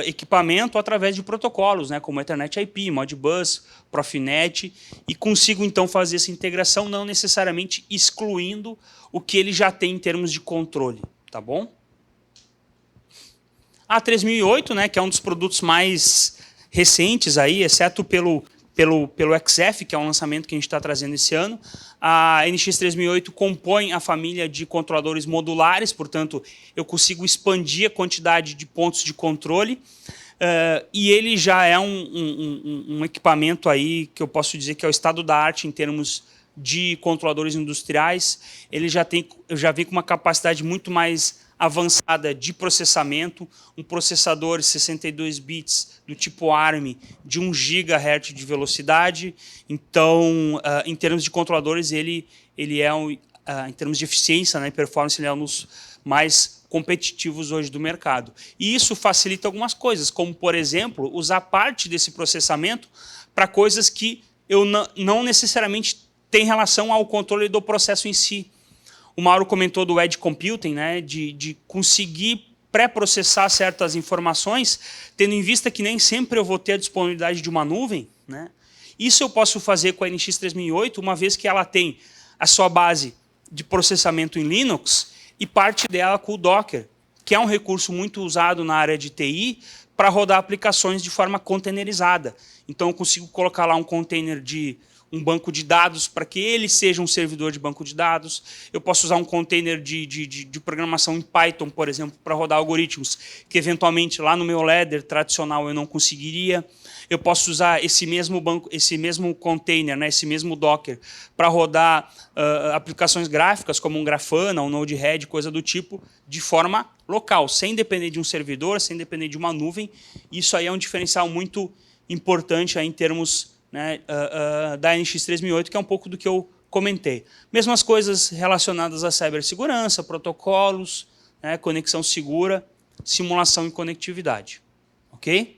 equipamento através de protocolos, né, como Ethernet IP, Modbus, Profinet, e consigo então fazer essa integração, não necessariamente excluindo o que ele já tem em termos de controle, tá bom? A 3008, né, que é um dos produtos mais recentes aí, exceto pelo XF, que é um lançamento que a gente está trazendo esse ano. A NX 3008 compõe a família de controladores modulares, portanto, eu consigo expandir a quantidade de pontos de controle, e ele já é um equipamento aí que eu posso dizer que é o estado da arte em termos de controladores industriais. Ele já vem com uma capacidade muito mais avançada de processamento, um processador 62 bits do tipo ARM de 1 GHz de velocidade. Então, em termos de controladores, ele é, em termos de eficiência, né, e performance, ele é um dos mais competitivos hoje do mercado. E isso facilita algumas coisas, como, por exemplo, usar parte desse processamento para coisas que eu não necessariamente têm relação ao controle do processo em si. O Mauro comentou do Edge Computing, né, de conseguir pré-processar certas informações, tendo em vista que nem sempre eu vou ter a disponibilidade de uma nuvem, né? Isso eu posso fazer com a NX 3008, uma vez que ela tem a sua base de processamento em Linux e parte dela com o Docker, que é um recurso muito usado na área de TI para rodar aplicações de forma containerizada. Então eu consigo colocar lá um container de um banco de dados para que ele seja um servidor de banco de dados. Eu posso usar um container de programação em Python, por exemplo, para rodar algoritmos que, eventualmente, lá no meu ladder tradicional eu não conseguiria. Eu posso usar esse mesmo container, né, esse mesmo Docker, para rodar aplicações gráficas, como um Grafana, um Node-RED, coisa do tipo, de forma local, sem depender de um servidor, sem depender de uma nuvem. Isso aí é um diferencial muito importante aí em termos, né, da NX 3008, que é um pouco do que eu comentei. Mesmas coisas relacionadas à cibersegurança, protocolos, né, conexão segura, simulação e conectividade. Ok?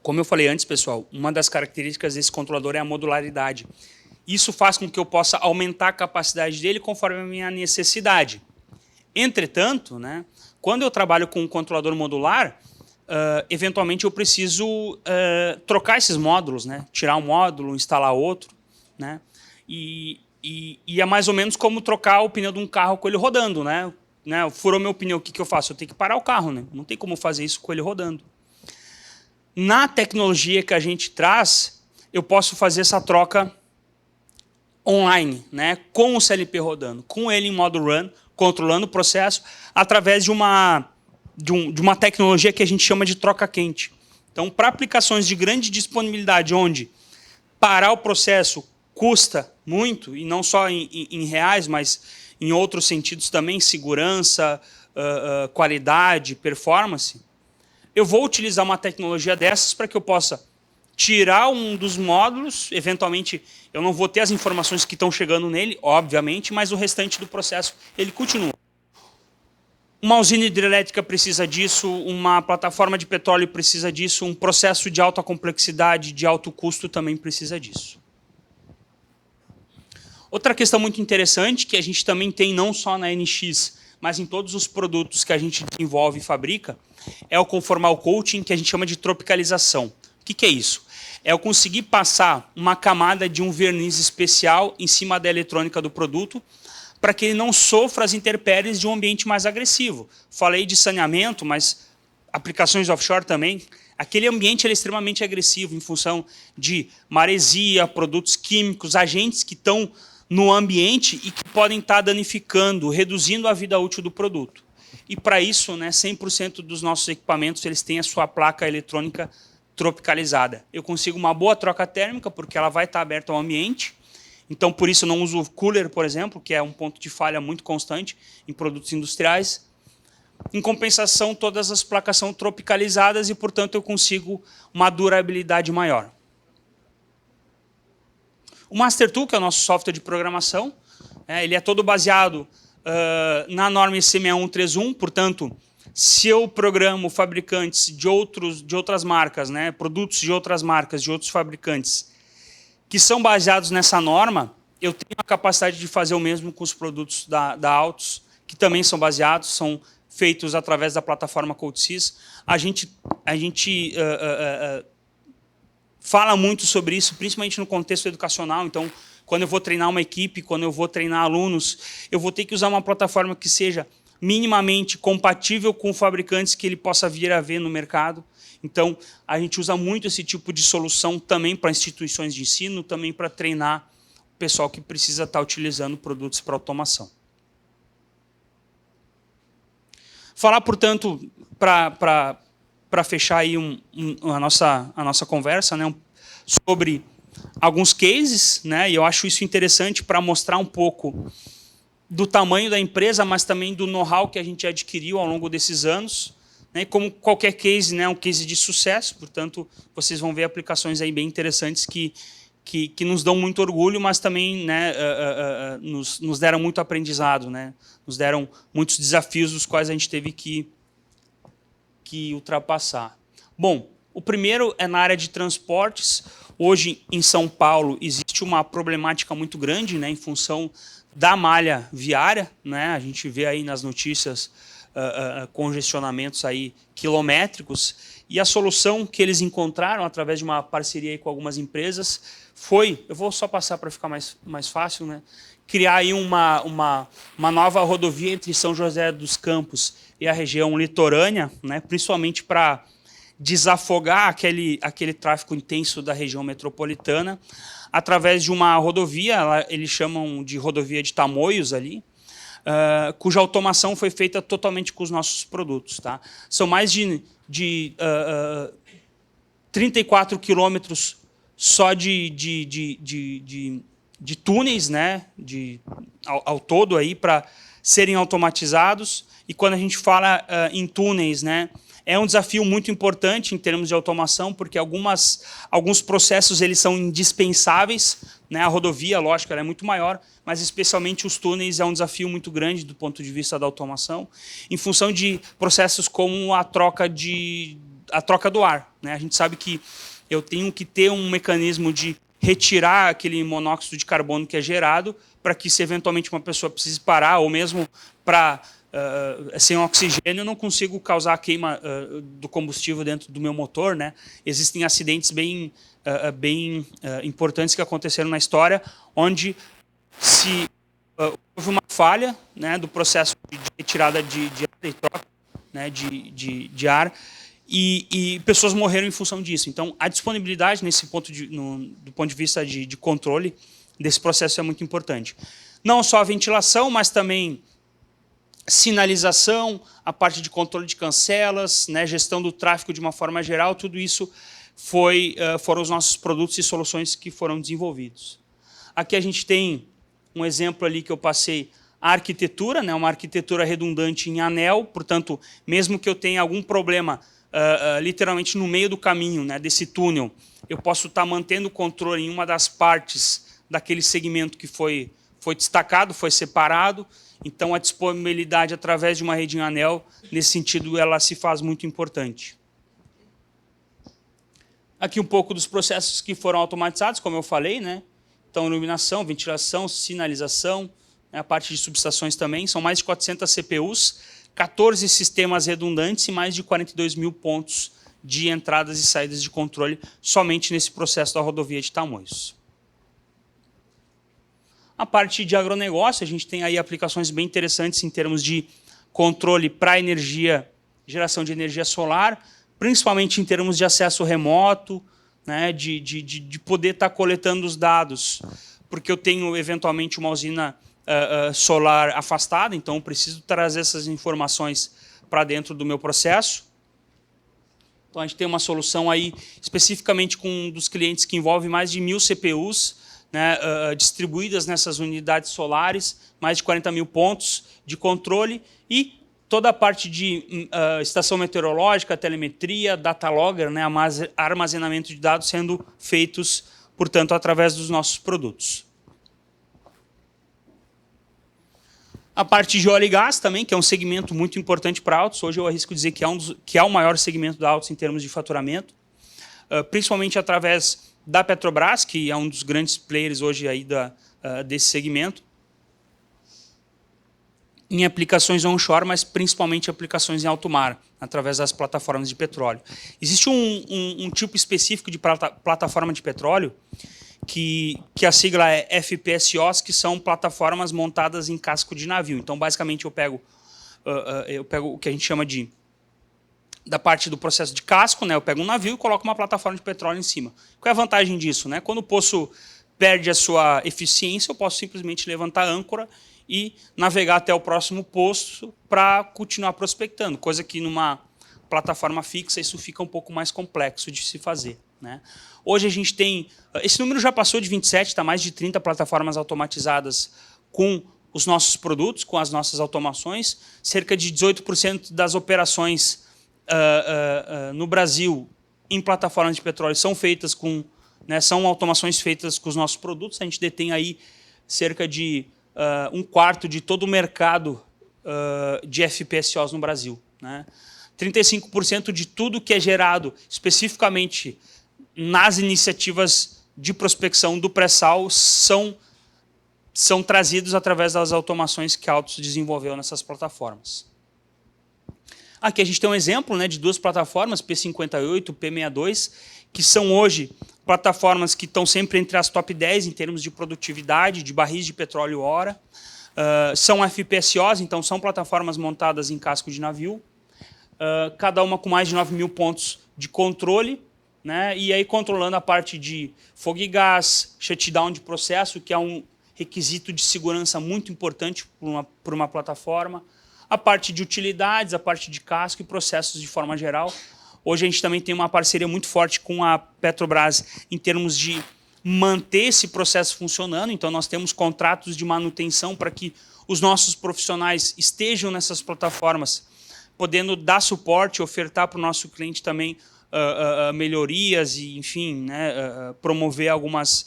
Como eu falei antes, pessoal, uma das características desse controlador é a modularidade. Isso faz com que eu possa aumentar a capacidade dele conforme a minha necessidade. Entretanto, né, quando eu trabalho com um controlador modular, eventualmente eu preciso trocar esses módulos, né? Tirar um módulo, instalar outro, né? E é mais ou menos como trocar o pneu de um carro com ele rodando, né? Furou meu pneu, o que eu faço? Eu tenho que parar o carro, né? Não tem como fazer isso com ele rodando. Na tecnologia que a gente traz, eu posso fazer essa troca online, né? Com o CLP rodando, com ele em modo run, controlando o processo, através de uma tecnologia que a gente chama de troca quente. Então, para aplicações de grande disponibilidade, onde parar o processo custa muito, e não só em reais, mas em outros sentidos também, segurança, qualidade, performance, eu vou utilizar uma tecnologia dessas para que eu possa tirar um dos módulos, eventualmente eu não vou ter as informações que estão chegando nele, obviamente, mas o restante do processo ele continua. Uma usina hidrelétrica precisa disso, uma plataforma de petróleo precisa disso, um processo de alta complexidade, de alto custo também precisa disso. Outra questão muito interessante, que a gente também tem não só na NX, mas em todos os produtos que a gente desenvolve e fabrica, é o conformal coating, que a gente chama de tropicalização. O que é isso? É eu conseguir passar uma camada de um verniz especial em cima da eletrônica do produto para que ele não sofra as intempéries de um ambiente mais agressivo. Falei de saneamento, mas aplicações offshore também. Aquele ambiente ele é extremamente agressivo em função de maresia, produtos químicos, agentes que estão no ambiente e que podem estar danificando, reduzindo a vida útil do produto. E para isso, né, 100% dos nossos equipamentos eles têm a sua placa eletrônica tropicalizada. Eu consigo uma boa troca térmica, porque ela vai estar aberta ao ambiente. Então, por isso, eu não uso cooler, por exemplo, que é um ponto de falha muito constante em produtos industriais. Em compensação, todas as placas são tropicalizadas e, portanto, eu consigo uma durabilidade maior. O MasterTool, que é o nosso software de programação, ele é todo baseado na norma IEC 6131, portanto, se eu programo fabricantes de outras marcas, né, produtos de outras marcas, de outros fabricantes, que são baseados nessa norma, eu tenho a capacidade de fazer o mesmo com os produtos da Altus, que também são baseados, são feitos através da plataforma CodeSys. A gente fala muito sobre isso, principalmente no contexto educacional. Então, quando eu vou treinar uma equipe, quando eu vou treinar alunos, eu vou ter que usar uma plataforma que seja minimamente compatível com fabricantes que ele possa vir a ver no mercado. Então, a gente usa muito esse tipo de solução também para instituições de ensino, também para treinar o pessoal que precisa estar utilizando produtos para automação. Falar, portanto, para fechar aí a nossa conversa, né, sobre alguns cases, né, e eu acho isso interessante para mostrar um pouco do tamanho da empresa, mas também do know-how que a gente adquiriu ao longo desses anos. Né, como qualquer case, né, um case de sucesso, portanto, vocês vão ver aplicações aí bem interessantes que nos dão muito orgulho, mas também, né, nos deram muito aprendizado, né, nos deram muitos desafios dos quais a gente teve que ultrapassar. Bom, o primeiro é na área de transportes. Hoje, em São Paulo, existe uma problemática muito grande, né, em função da malha viária, né, a gente vê aí nas notícias congestionamentos aí quilométricos, e a solução que eles encontraram através de uma parceria aí com algumas empresas foi, eu vou só passar para ficar mais fácil, né, criar aí uma nova rodovia entre São José dos Campos e a região litorânea, né, principalmente para desafogar aquele tráfego intenso da região metropolitana, através de uma rodovia, eles chamam de rodovia de Tamoios ali, cuja automação foi feita totalmente com os nossos produtos. Tá? São mais de 34 quilômetros só de túneis, né, ao todo aí para serem automatizados. E quando a gente fala em túneis, né, é um desafio muito importante em termos de automação, porque alguns processos eles são indispensáveis. Né? A rodovia, lógico, ela é muito maior, mas especialmente os túneis é um desafio muito grande do ponto de vista da automação, em função de processos como a troca do ar. Né? A gente sabe que eu tenho que ter um mecanismo de retirar aquele monóxido de carbono que é gerado, para que se eventualmente uma pessoa precise parar, ou mesmo para sem oxigênio, eu não consigo causar a queima do combustível dentro do meu motor. Né? Existem acidentes bem importantes que aconteceram na história, onde se houve uma falha, né, do processo de retirada de ar e troca, né, de ar, e pessoas morreram em função disso. Então, a disponibilidade nesse ponto do ponto de vista de controle desse processo é muito importante. Não só a ventilação, mas também sinalização, a parte de controle de cancelas, né, gestão do tráfego de uma forma geral, tudo isso foram os nossos produtos e soluções que foram desenvolvidos. Aqui a gente tem um exemplo ali que eu passei, a arquitetura, né, uma arquitetura redundante em anel, portanto, mesmo que eu tenha algum problema literalmente no meio do caminho, né, desse túnel, eu posso estar mantendo o controle em uma das partes daquele segmento que foi destacado, foi separado. Então, a disponibilidade através de uma rede em anel, nesse sentido, ela se faz muito importante. Aqui um pouco dos processos que foram automatizados, como eu falei, né? Então, iluminação, ventilação, sinalização, né? A parte de subestações também. São mais de 400 CPUs, 14 sistemas redundantes e mais de 42 mil pontos de entradas e saídas de controle somente nesse processo da rodovia de Tamoios. A parte de agronegócio, a gente tem aí aplicações bem interessantes em termos de controle para energia, geração de energia solar, principalmente em termos de acesso remoto, né, de poder estar coletando os dados, porque eu tenho eventualmente uma usina solar afastada, então eu preciso trazer essas informações para dentro do meu processo. Então a gente tem uma solução aí especificamente com um dos clientes que envolve mais de 1.000 CPUs, né, distribuídas nessas unidades solares, mais de 40 mil pontos de controle e toda a parte de estação meteorológica, telemetria, data logger, né, armazenamento de dados sendo feitos, portanto, através dos nossos produtos. A parte de óleo e gás também, que é um segmento muito importante para a Altus. Hoje eu arrisco dizer que é o maior segmento da Altus em termos de faturamento, principalmente através da Petrobras, que é um dos grandes players hoje aí desse segmento, em aplicações onshore, mas principalmente aplicações em alto mar, através das plataformas de petróleo. Existe um tipo específico de plataforma de petróleo, que a sigla é FPSOs, que são plataformas montadas em casco de navio. Então, basicamente, eu pego o que a gente chama da parte do processo de casco, né? Eu pego um navio e coloco uma plataforma de petróleo em cima. Qual é a vantagem disso? Né? Quando o poço perde a sua eficiência, eu posso simplesmente levantar a âncora e navegar até o próximo poço para continuar prospectando, coisa que numa plataforma fixa isso fica um pouco mais complexo de se fazer. Né? Hoje a gente tem... Esse número já passou de 27, está mais de 30 plataformas automatizadas com os nossos produtos, com as nossas automações. Cerca de 18% das operações no Brasil em plataformas de petróleo são feitas com... Né, são automações feitas com os nossos produtos. A gente detém aí cerca de um quarto de todo o mercado de FPSOs no Brasil. Né? 35% de tudo que é gerado especificamente nas iniciativas de prospecção do pré-sal são trazidos através das automações que a Altus desenvolveu nessas plataformas. Aqui a gente tem um exemplo, né, de duas plataformas, P58 e P62, que são hoje plataformas que estão sempre entre as top 10 em termos de produtividade, de barris de petróleo hora. São FPSOs, então são plataformas montadas em casco de navio, cada uma com mais de 9 mil pontos de controle, né, e aí controlando a parte de fogo e gás, shutdown de processo, que é um requisito de segurança muito importante por uma plataforma, a parte de utilidades, a parte de casco e processos de forma geral. Hoje a gente também tem uma parceria muito forte com a Petrobras em termos de manter esse processo funcionando. Então nós temos contratos de manutenção para que os nossos profissionais estejam nessas plataformas, podendo dar suporte, ofertar para o nosso cliente também melhorias e, enfim, né, promover algumas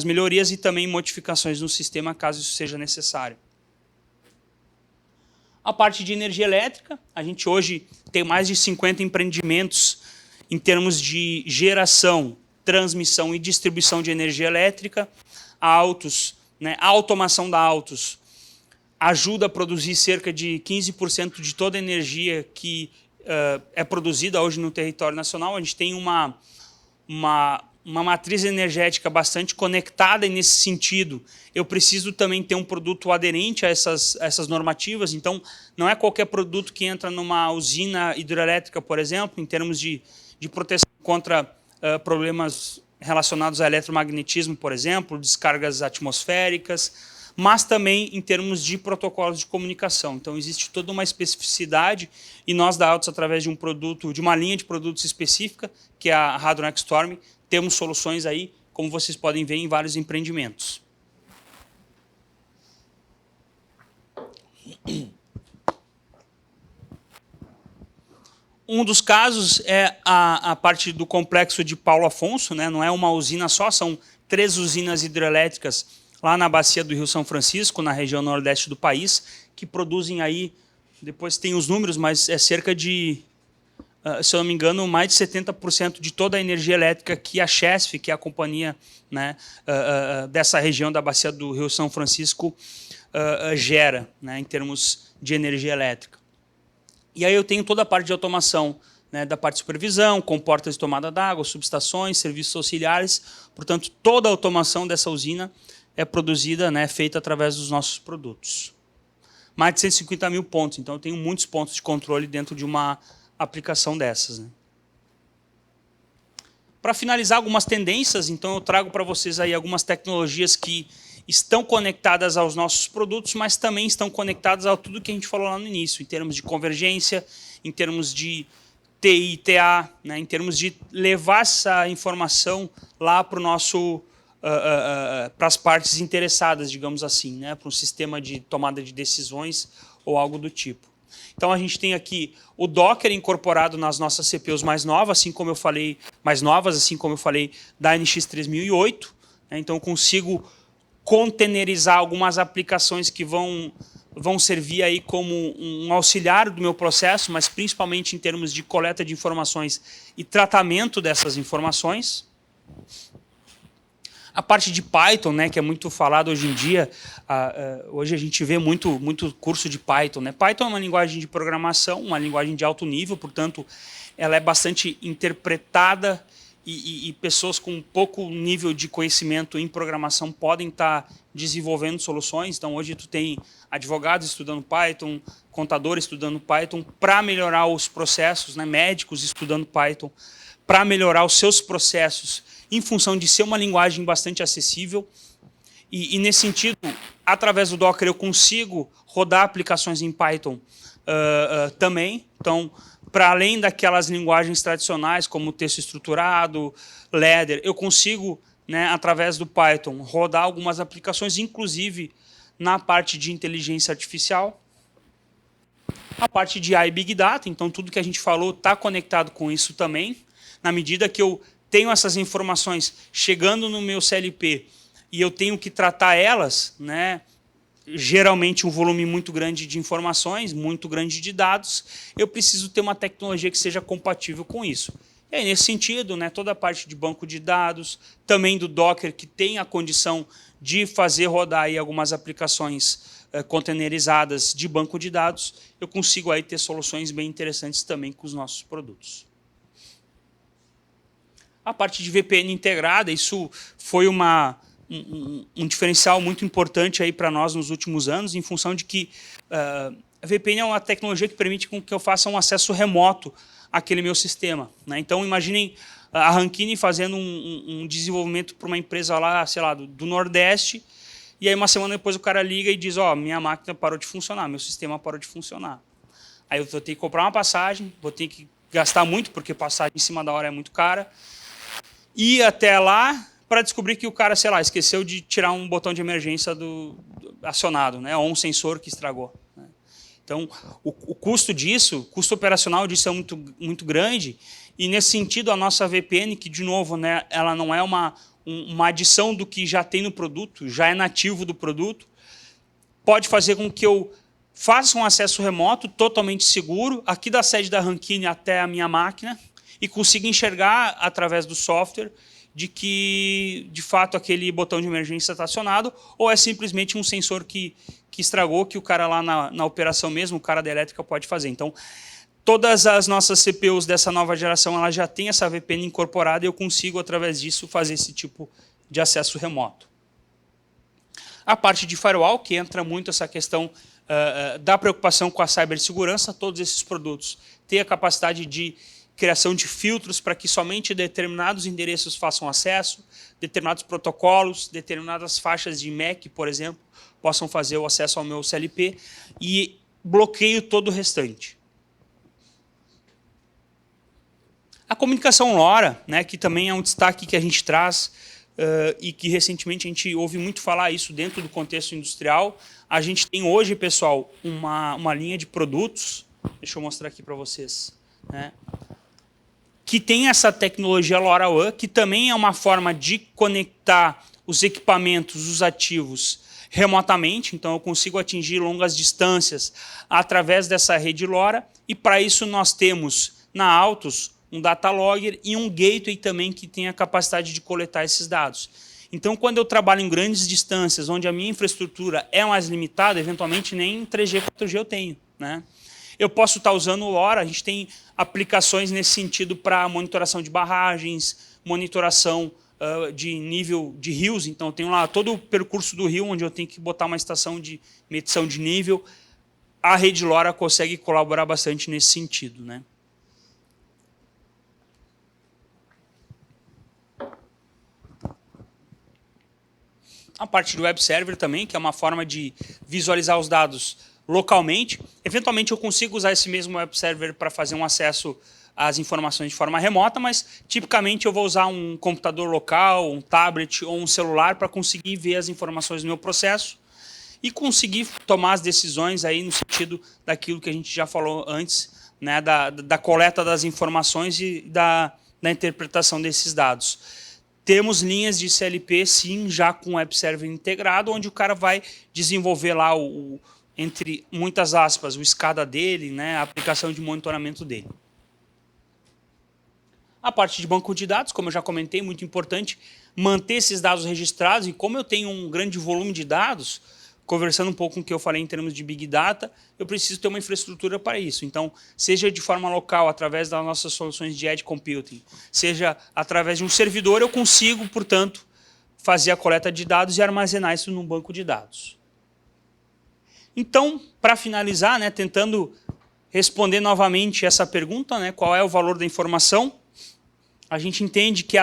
melhorias e também modificações no sistema, caso isso seja necessário. A parte de energia elétrica, a gente hoje tem mais de 50 empreendimentos em termos de geração, transmissão e distribuição de energia elétrica. A Altus, né, a automação da Altus ajuda a produzir cerca de 15% de toda a energia que é produzida hoje no território nacional. A gente tem uma matriz energética bastante conectada e, nesse sentido, eu preciso também ter um produto aderente a essas normativas. Então, não é qualquer produto que entra numa usina hidrelétrica, por exemplo, em termos de proteção contra problemas relacionados a eletromagnetismo, por exemplo, descargas atmosféricas, mas também em termos de protocolos de comunicação. Então, existe toda uma especificidade e nós da Altus, através de uma linha de produtos específica, que é a Hadron X-Storm, temos soluções aí, como vocês podem ver, em vários empreendimentos. Um dos casos é a parte do complexo de Paulo Afonso, né? Não é uma usina só, são 3 usinas hidrelétricas lá na bacia do Rio São Francisco, na região nordeste do país, que produzem aí, depois tem os números, mas é cerca de, se eu não me engano, mais de 70% de toda a energia elétrica que a Chesf, que é a companhia, né, dessa região da bacia do Rio São Francisco, gera, né, em termos de energia elétrica. E aí eu tenho toda a parte de automação né, da parte de supervisão, com portas de tomada d'água, subestações, serviços auxiliares. Portanto, toda a automação dessa usina é produzida, né, feita através dos nossos produtos. Mais de 150 mil pontos, então eu tenho muitos pontos de controle dentro de uma aplicação dessas, né. Para finalizar algumas tendências, então eu trago para vocês aí algumas tecnologias que estão conectadas aos nossos produtos, mas também estão conectadas a tudo que a gente falou lá no início, em termos de convergência, em termos de TI e TA, né, em termos de levar essa informação lá para o nosso para as partes interessadas, digamos assim, né, para um sistema de tomada de decisões ou algo do tipo. Então a gente tem aqui o Docker incorporado nas nossas CPUs mais novas, assim como eu falei, da NX3008. Né, então eu consigo containerizar algumas aplicações que vão servir aí como um auxiliar do meu processo, mas principalmente em termos de coleta de informações e tratamento dessas informações. A parte de Python, né, que é muito falado hoje em dia, hoje a gente vê muito curso de Python. Né? Python é uma linguagem de programação, uma linguagem de alto nível, portanto, ela é bastante interpretada e pessoas com pouco nível de conhecimento em programação podem estar desenvolvendo soluções. Então, hoje tu tem advogados estudando Python, contadores estudando Python para melhorar os processos, né, médicos estudando Python para melhorar os seus processos em função de ser uma linguagem bastante acessível. E nesse sentido, através do Docker, eu consigo rodar aplicações em Python também. Então, para além daquelas linguagens tradicionais, como texto estruturado, Ladder, eu consigo, né, através do Python, rodar algumas aplicações, inclusive na parte de inteligência artificial. A parte de AI Big Data, então tudo que a gente falou está conectado com isso também. Na medida que eu tenho essas informações chegando no meu CLP e eu tenho que tratar elas, né, geralmente um volume muito grande de informações, muito grande de dados, eu preciso ter uma tecnologia que seja compatível com isso. E aí, nesse sentido, né, toda a parte de banco de dados, também do Docker, que tem a condição de fazer rodar aí algumas aplicações containerizadas de banco de dados, eu consigo aí ter soluções bem interessantes também com os nossos produtos. A parte de VPN integrada, isso foi um diferencial muito importante aí para nós nos últimos anos, em função de que a VPN é uma tecnologia que permite que eu faça um acesso remoto àquele meu sistema. Né? Então, imaginem a Rankine fazendo um desenvolvimento para uma empresa lá, sei lá, do Nordeste, e aí uma semana depois o cara liga e diz, minha máquina parou de funcionar, meu sistema parou de funcionar. Aí eu vou ter que comprar uma passagem, vou ter que gastar muito, porque passagem em cima da hora é muito cara, ir até lá para descobrir que o cara, sei lá, esqueceu de tirar um botão de emergência acionado, né? Ou um sensor que estragou. Né? Então, o custo disso, o custo operacional disso é muito grande, e nesse sentido a nossa VPN, que de novo, né, ela não é uma adição do que já tem no produto, já é nativo do produto, pode fazer com que eu faça um acesso remoto totalmente seguro, aqui da sede da Rankine até a minha máquina, e consiga enxergar através do software de que, de fato, aquele botão de emergência está acionado, ou é simplesmente um sensor que estragou, que o cara lá na operação mesmo, o cara da elétrica, pode fazer. Então, todas as nossas CPUs dessa nova geração ela já tem essa VPN incorporada e eu consigo, através disso, fazer esse tipo de acesso remoto. A parte de firewall, que entra muito essa questão da preocupação com a cibersegurança, todos esses produtos têm a capacidade de criação de filtros para que somente determinados endereços façam acesso, determinados protocolos, determinadas faixas de MAC, por exemplo, possam fazer o acesso ao meu CLP e bloqueio todo o restante. A comunicação LoRa, né, que também é um destaque que a gente traz e que recentemente a gente ouve muito falar isso dentro do contexto industrial. A gente tem hoje, pessoal, uma linha de produtos, deixa eu mostrar aqui para vocês, né, que tem essa tecnologia LoRaWAN, que também é uma forma de conectar os equipamentos, os ativos, remotamente. Então, eu consigo atingir longas distâncias através dessa rede LoRa. E, para isso, nós temos na Altus um data logger e um gateway também que tem a capacidade de coletar esses dados. Então, quando eu trabalho em grandes distâncias, onde a minha infraestrutura é mais limitada, eventualmente nem 3G, 4G eu tenho, né? Eu posso estar usando o LoRa, a gente tem aplicações nesse sentido para monitoração de barragens, monitoração de nível de rios. Então, eu tenho lá todo o percurso do rio, onde eu tenho que botar uma estação de medição de nível. A rede LoRa consegue colaborar bastante nesse sentido, né? A parte do web server também, que é uma forma de visualizar os dados localmente. Eventualmente eu consigo usar esse mesmo web server para fazer um acesso às informações de forma remota, mas tipicamente eu vou usar um computador local, um tablet ou um celular para conseguir ver as informações do meu processo e conseguir tomar as decisões aí no sentido daquilo que a gente já falou antes, né, da coleta das informações e da interpretação desses dados. Temos linhas de CLP, sim, já com web server integrado, onde o cara vai desenvolver lá, entre muitas aspas, o SCADA dele, né, a aplicação de monitoramento dele. A parte de banco de dados, como eu já comentei, muito importante manter esses dados registrados. E como eu tenho um grande volume de dados, conversando um pouco com o que eu falei em termos de Big Data, eu preciso ter uma infraestrutura para isso. Então, seja de forma local, através das nossas soluções de Edge Computing, seja através de um servidor, eu consigo, portanto, fazer a coleta de dados e armazenar isso num banco de dados. Então, para finalizar, né, tentando responder novamente essa pergunta, né, qual é o valor da informação, a gente entende que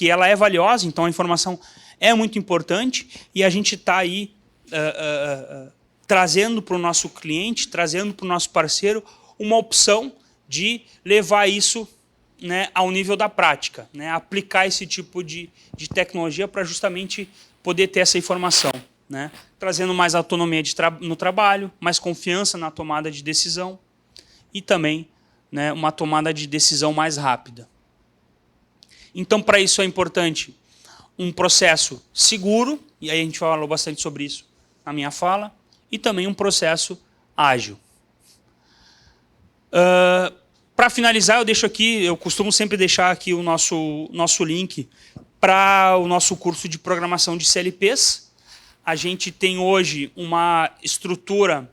ela é valiosa, então a informação é muito importante e a gente está aí trazendo para o nosso cliente, trazendo para o nosso parceiro uma opção de levar isso, né, ao nível da prática, né, aplicar esse tipo de tecnologia para justamente poder ter essa informação, né, trazendo mais autonomia no trabalho, mais confiança na tomada de decisão e também, né, uma tomada de decisão mais rápida. Então, para isso é importante um processo seguro, e aí a gente falou bastante sobre isso na minha fala, e também um processo ágil. Para finalizar, eu costumo sempre deixar aqui o nosso link para o nosso curso de programação de CLPs. A gente tem hoje uma estrutura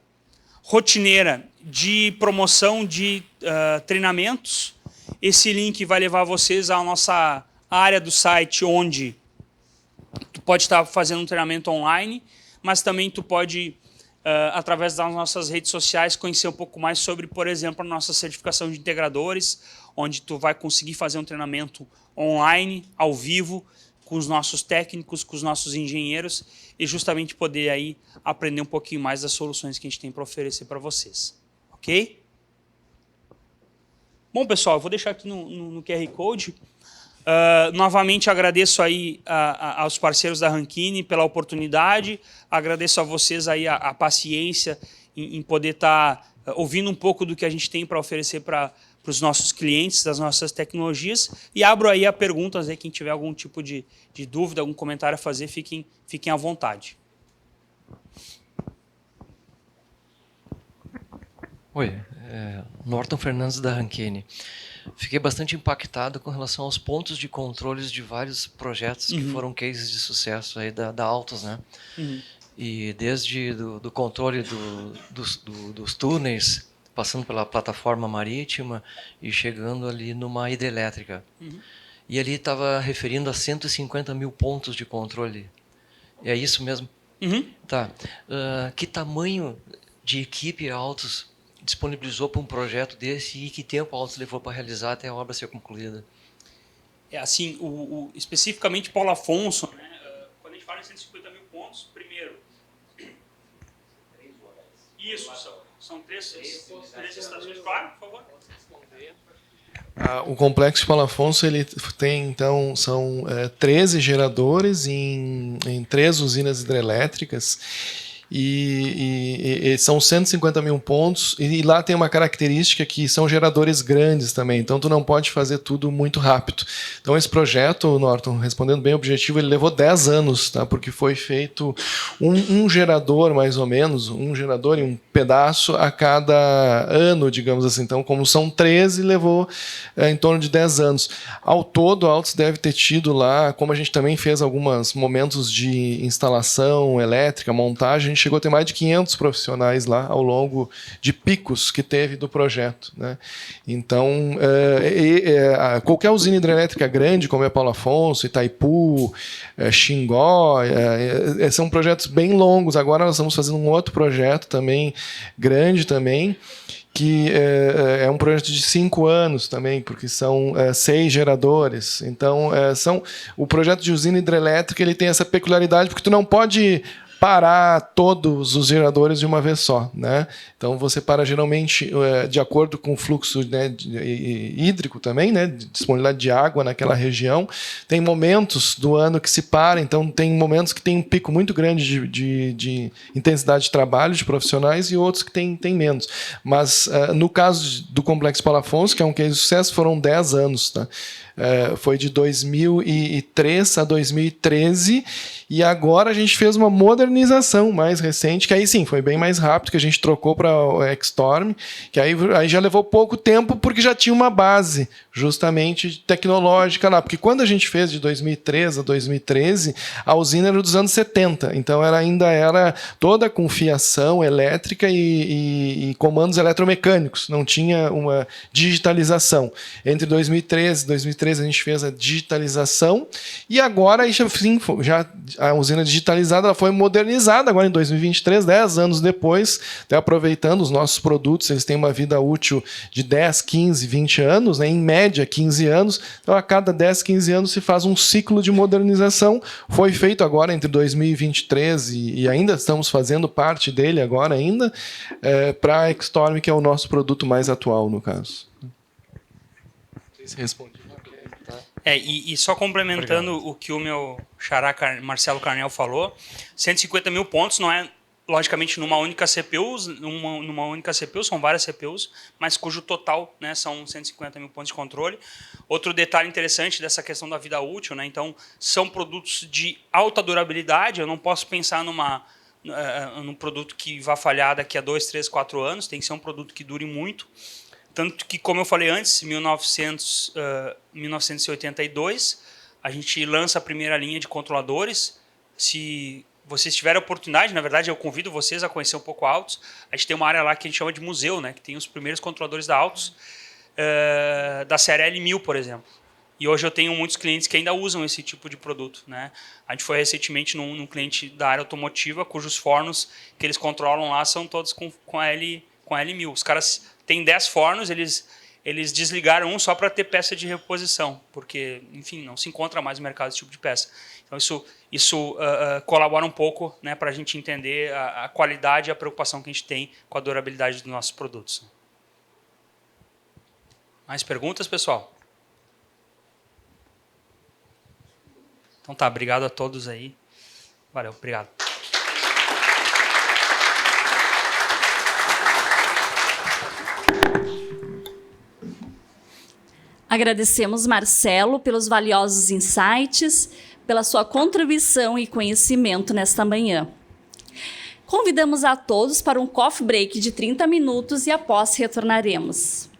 rotineira de promoção de treinamentos. Esse link vai levar vocês à nossa área do site, onde tu pode estar fazendo um treinamento online, mas também tu pode, através das nossas redes sociais, conhecer um pouco mais sobre, por exemplo, a nossa certificação de integradores, onde tu vai conseguir fazer um treinamento online, ao vivo, com os nossos técnicos, com os nossos engenheiros, e justamente poder aí aprender um pouquinho mais das soluções que a gente tem para oferecer para vocês. Ok? Bom, pessoal, eu vou deixar aqui no QR Code. Novamente agradeço aí aos parceiros da Rankine pela oportunidade, agradeço a vocês aí a paciência em poder estar ouvindo um pouco do que a gente tem para oferecer para os nossos clientes, das nossas tecnologias, e abro aí a perguntas, aí, quem tiver algum tipo de dúvida, algum comentário a fazer, fiquem à vontade. Oi, Norton Fernandes da Rankine. Fiquei bastante impactado com relação aos pontos de controles de vários projetos que foram cases de sucesso aí da Altos, né? E desde do controle dos túneis, passando pela plataforma marítima e chegando ali numa hidrelétrica. E ali estava referindo a 150 mil pontos de controle. É isso mesmo? Tá. Que tamanho de equipe a Altos disponibilizou para um projeto desse e que tempo a Altos levou para realizar até a obra ser concluída? Assim, especificamente Paulo Afonso, né, quando a gente fala em 150 mil pontos, primeiro... Isso, são três estações, claro, por favor. O complexo de Paulo Afonso ele tem, então, são 13 geradores em 3 usinas hidrelétricas. E são 150 mil pontos, e lá tem uma característica que são geradores grandes também, então tu não pode fazer tudo muito rápido. Então esse projeto, Norton, respondendo bem o objetivo, ele levou 10 anos, tá? Porque foi feito um gerador, mais ou menos, um gerador e um pedaço a cada ano, digamos assim. Então, como são 13, levou em torno de 10 anos. Ao todo, a Altos deve ter tido lá, como a gente também fez alguns momentos de instalação elétrica, montagem, a gente chegou a ter mais de 500 profissionais lá ao longo de picos que teve do projeto, né? Então, qualquer usina hidrelétrica grande, como é Paulo Afonso, Itaipu, Xingó, são projetos bem longos. Agora nós estamos fazendo um outro projeto também, grande também, que é um projeto de 5 anos também, porque são 6 geradores. Então, o projeto de usina hidrelétrica ele tem essa peculiaridade, porque tu não pode parar todos os geradores de uma vez só, né? Então você para geralmente de acordo com o fluxo, né, hídrico também, né, de disponibilidade de água naquela região. Tem momentos do ano que se para, então tem momentos que tem um pico muito grande de intensidade de trabalho de profissionais e outros que tem menos. Mas no caso do Complexo Paulo Afonso, que é um case de sucesso, foram 10 anos, tá? Foi de 2003 a 2013 e agora a gente fez uma modernização mais recente, que aí sim, foi bem mais rápido, que a gente trocou para o Xstorm, que aí já levou pouco tempo porque já tinha uma base justamente tecnológica lá, porque quando a gente fez de 2003 a 2013, a usina era dos anos 70, então ainda era toda com fiação elétrica e comandos eletromecânicos, não tinha uma digitalização. Entre 2013 e 2013 a gente fez a digitalização e agora enfim, já a usina digitalizada ela foi modernizada agora em 2023, 10 anos depois, até aproveitando os nossos produtos, eles têm uma vida útil de 10, 15, 20 anos, né, em média 15 anos, então a cada 10, 15 anos se faz um ciclo de modernização. Foi feito agora entre 2023 e ainda estamos fazendo parte dele agora ainda, para a Xstorm, que é o nosso produto mais atual no caso. Vocês respondem. E só complementando o que o meu xará Marcelo Carnel falou, 150 mil pontos não é, logicamente, numa única CPU, são várias CPUs, mas cujo total, né, são 150 mil pontos de controle. Outro detalhe interessante dessa questão da vida útil, né, então, são produtos de alta durabilidade, eu não posso pensar num produto que vá falhar daqui a 2, 3, 4 anos, tem que ser um produto que dure muito. Tanto que, como eu falei antes, em 1982, a gente lança a primeira linha de controladores. Se vocês tiverem a oportunidade, na verdade, eu convido vocês a conhecer um pouco a Altus. A gente tem uma área lá que a gente chama de museu, né, que tem os primeiros controladores da Altus, da série L1000, por exemplo. E hoje eu tenho muitos clientes que ainda usam esse tipo de produto, né? A gente foi recentemente num cliente da área automotiva, cujos fornos que eles controlam lá são todos com a L1000. Os caras têm 10 fornos, eles desligaram um só para ter peça de reposição, porque, enfim, não se encontra mais no mercado esse tipo de peça. Então, isso colabora um pouco, né, para a gente entender a qualidade e a preocupação que a gente tem com a durabilidade dos nossos produtos. Mais perguntas, pessoal? Então tá, obrigado a todos aí. Valeu, obrigado. Agradecemos, Marcelo, pelos valiosos insights, pela sua contribuição e conhecimento nesta manhã. Convidamos a todos para um coffee break de 30 minutos e após retornaremos.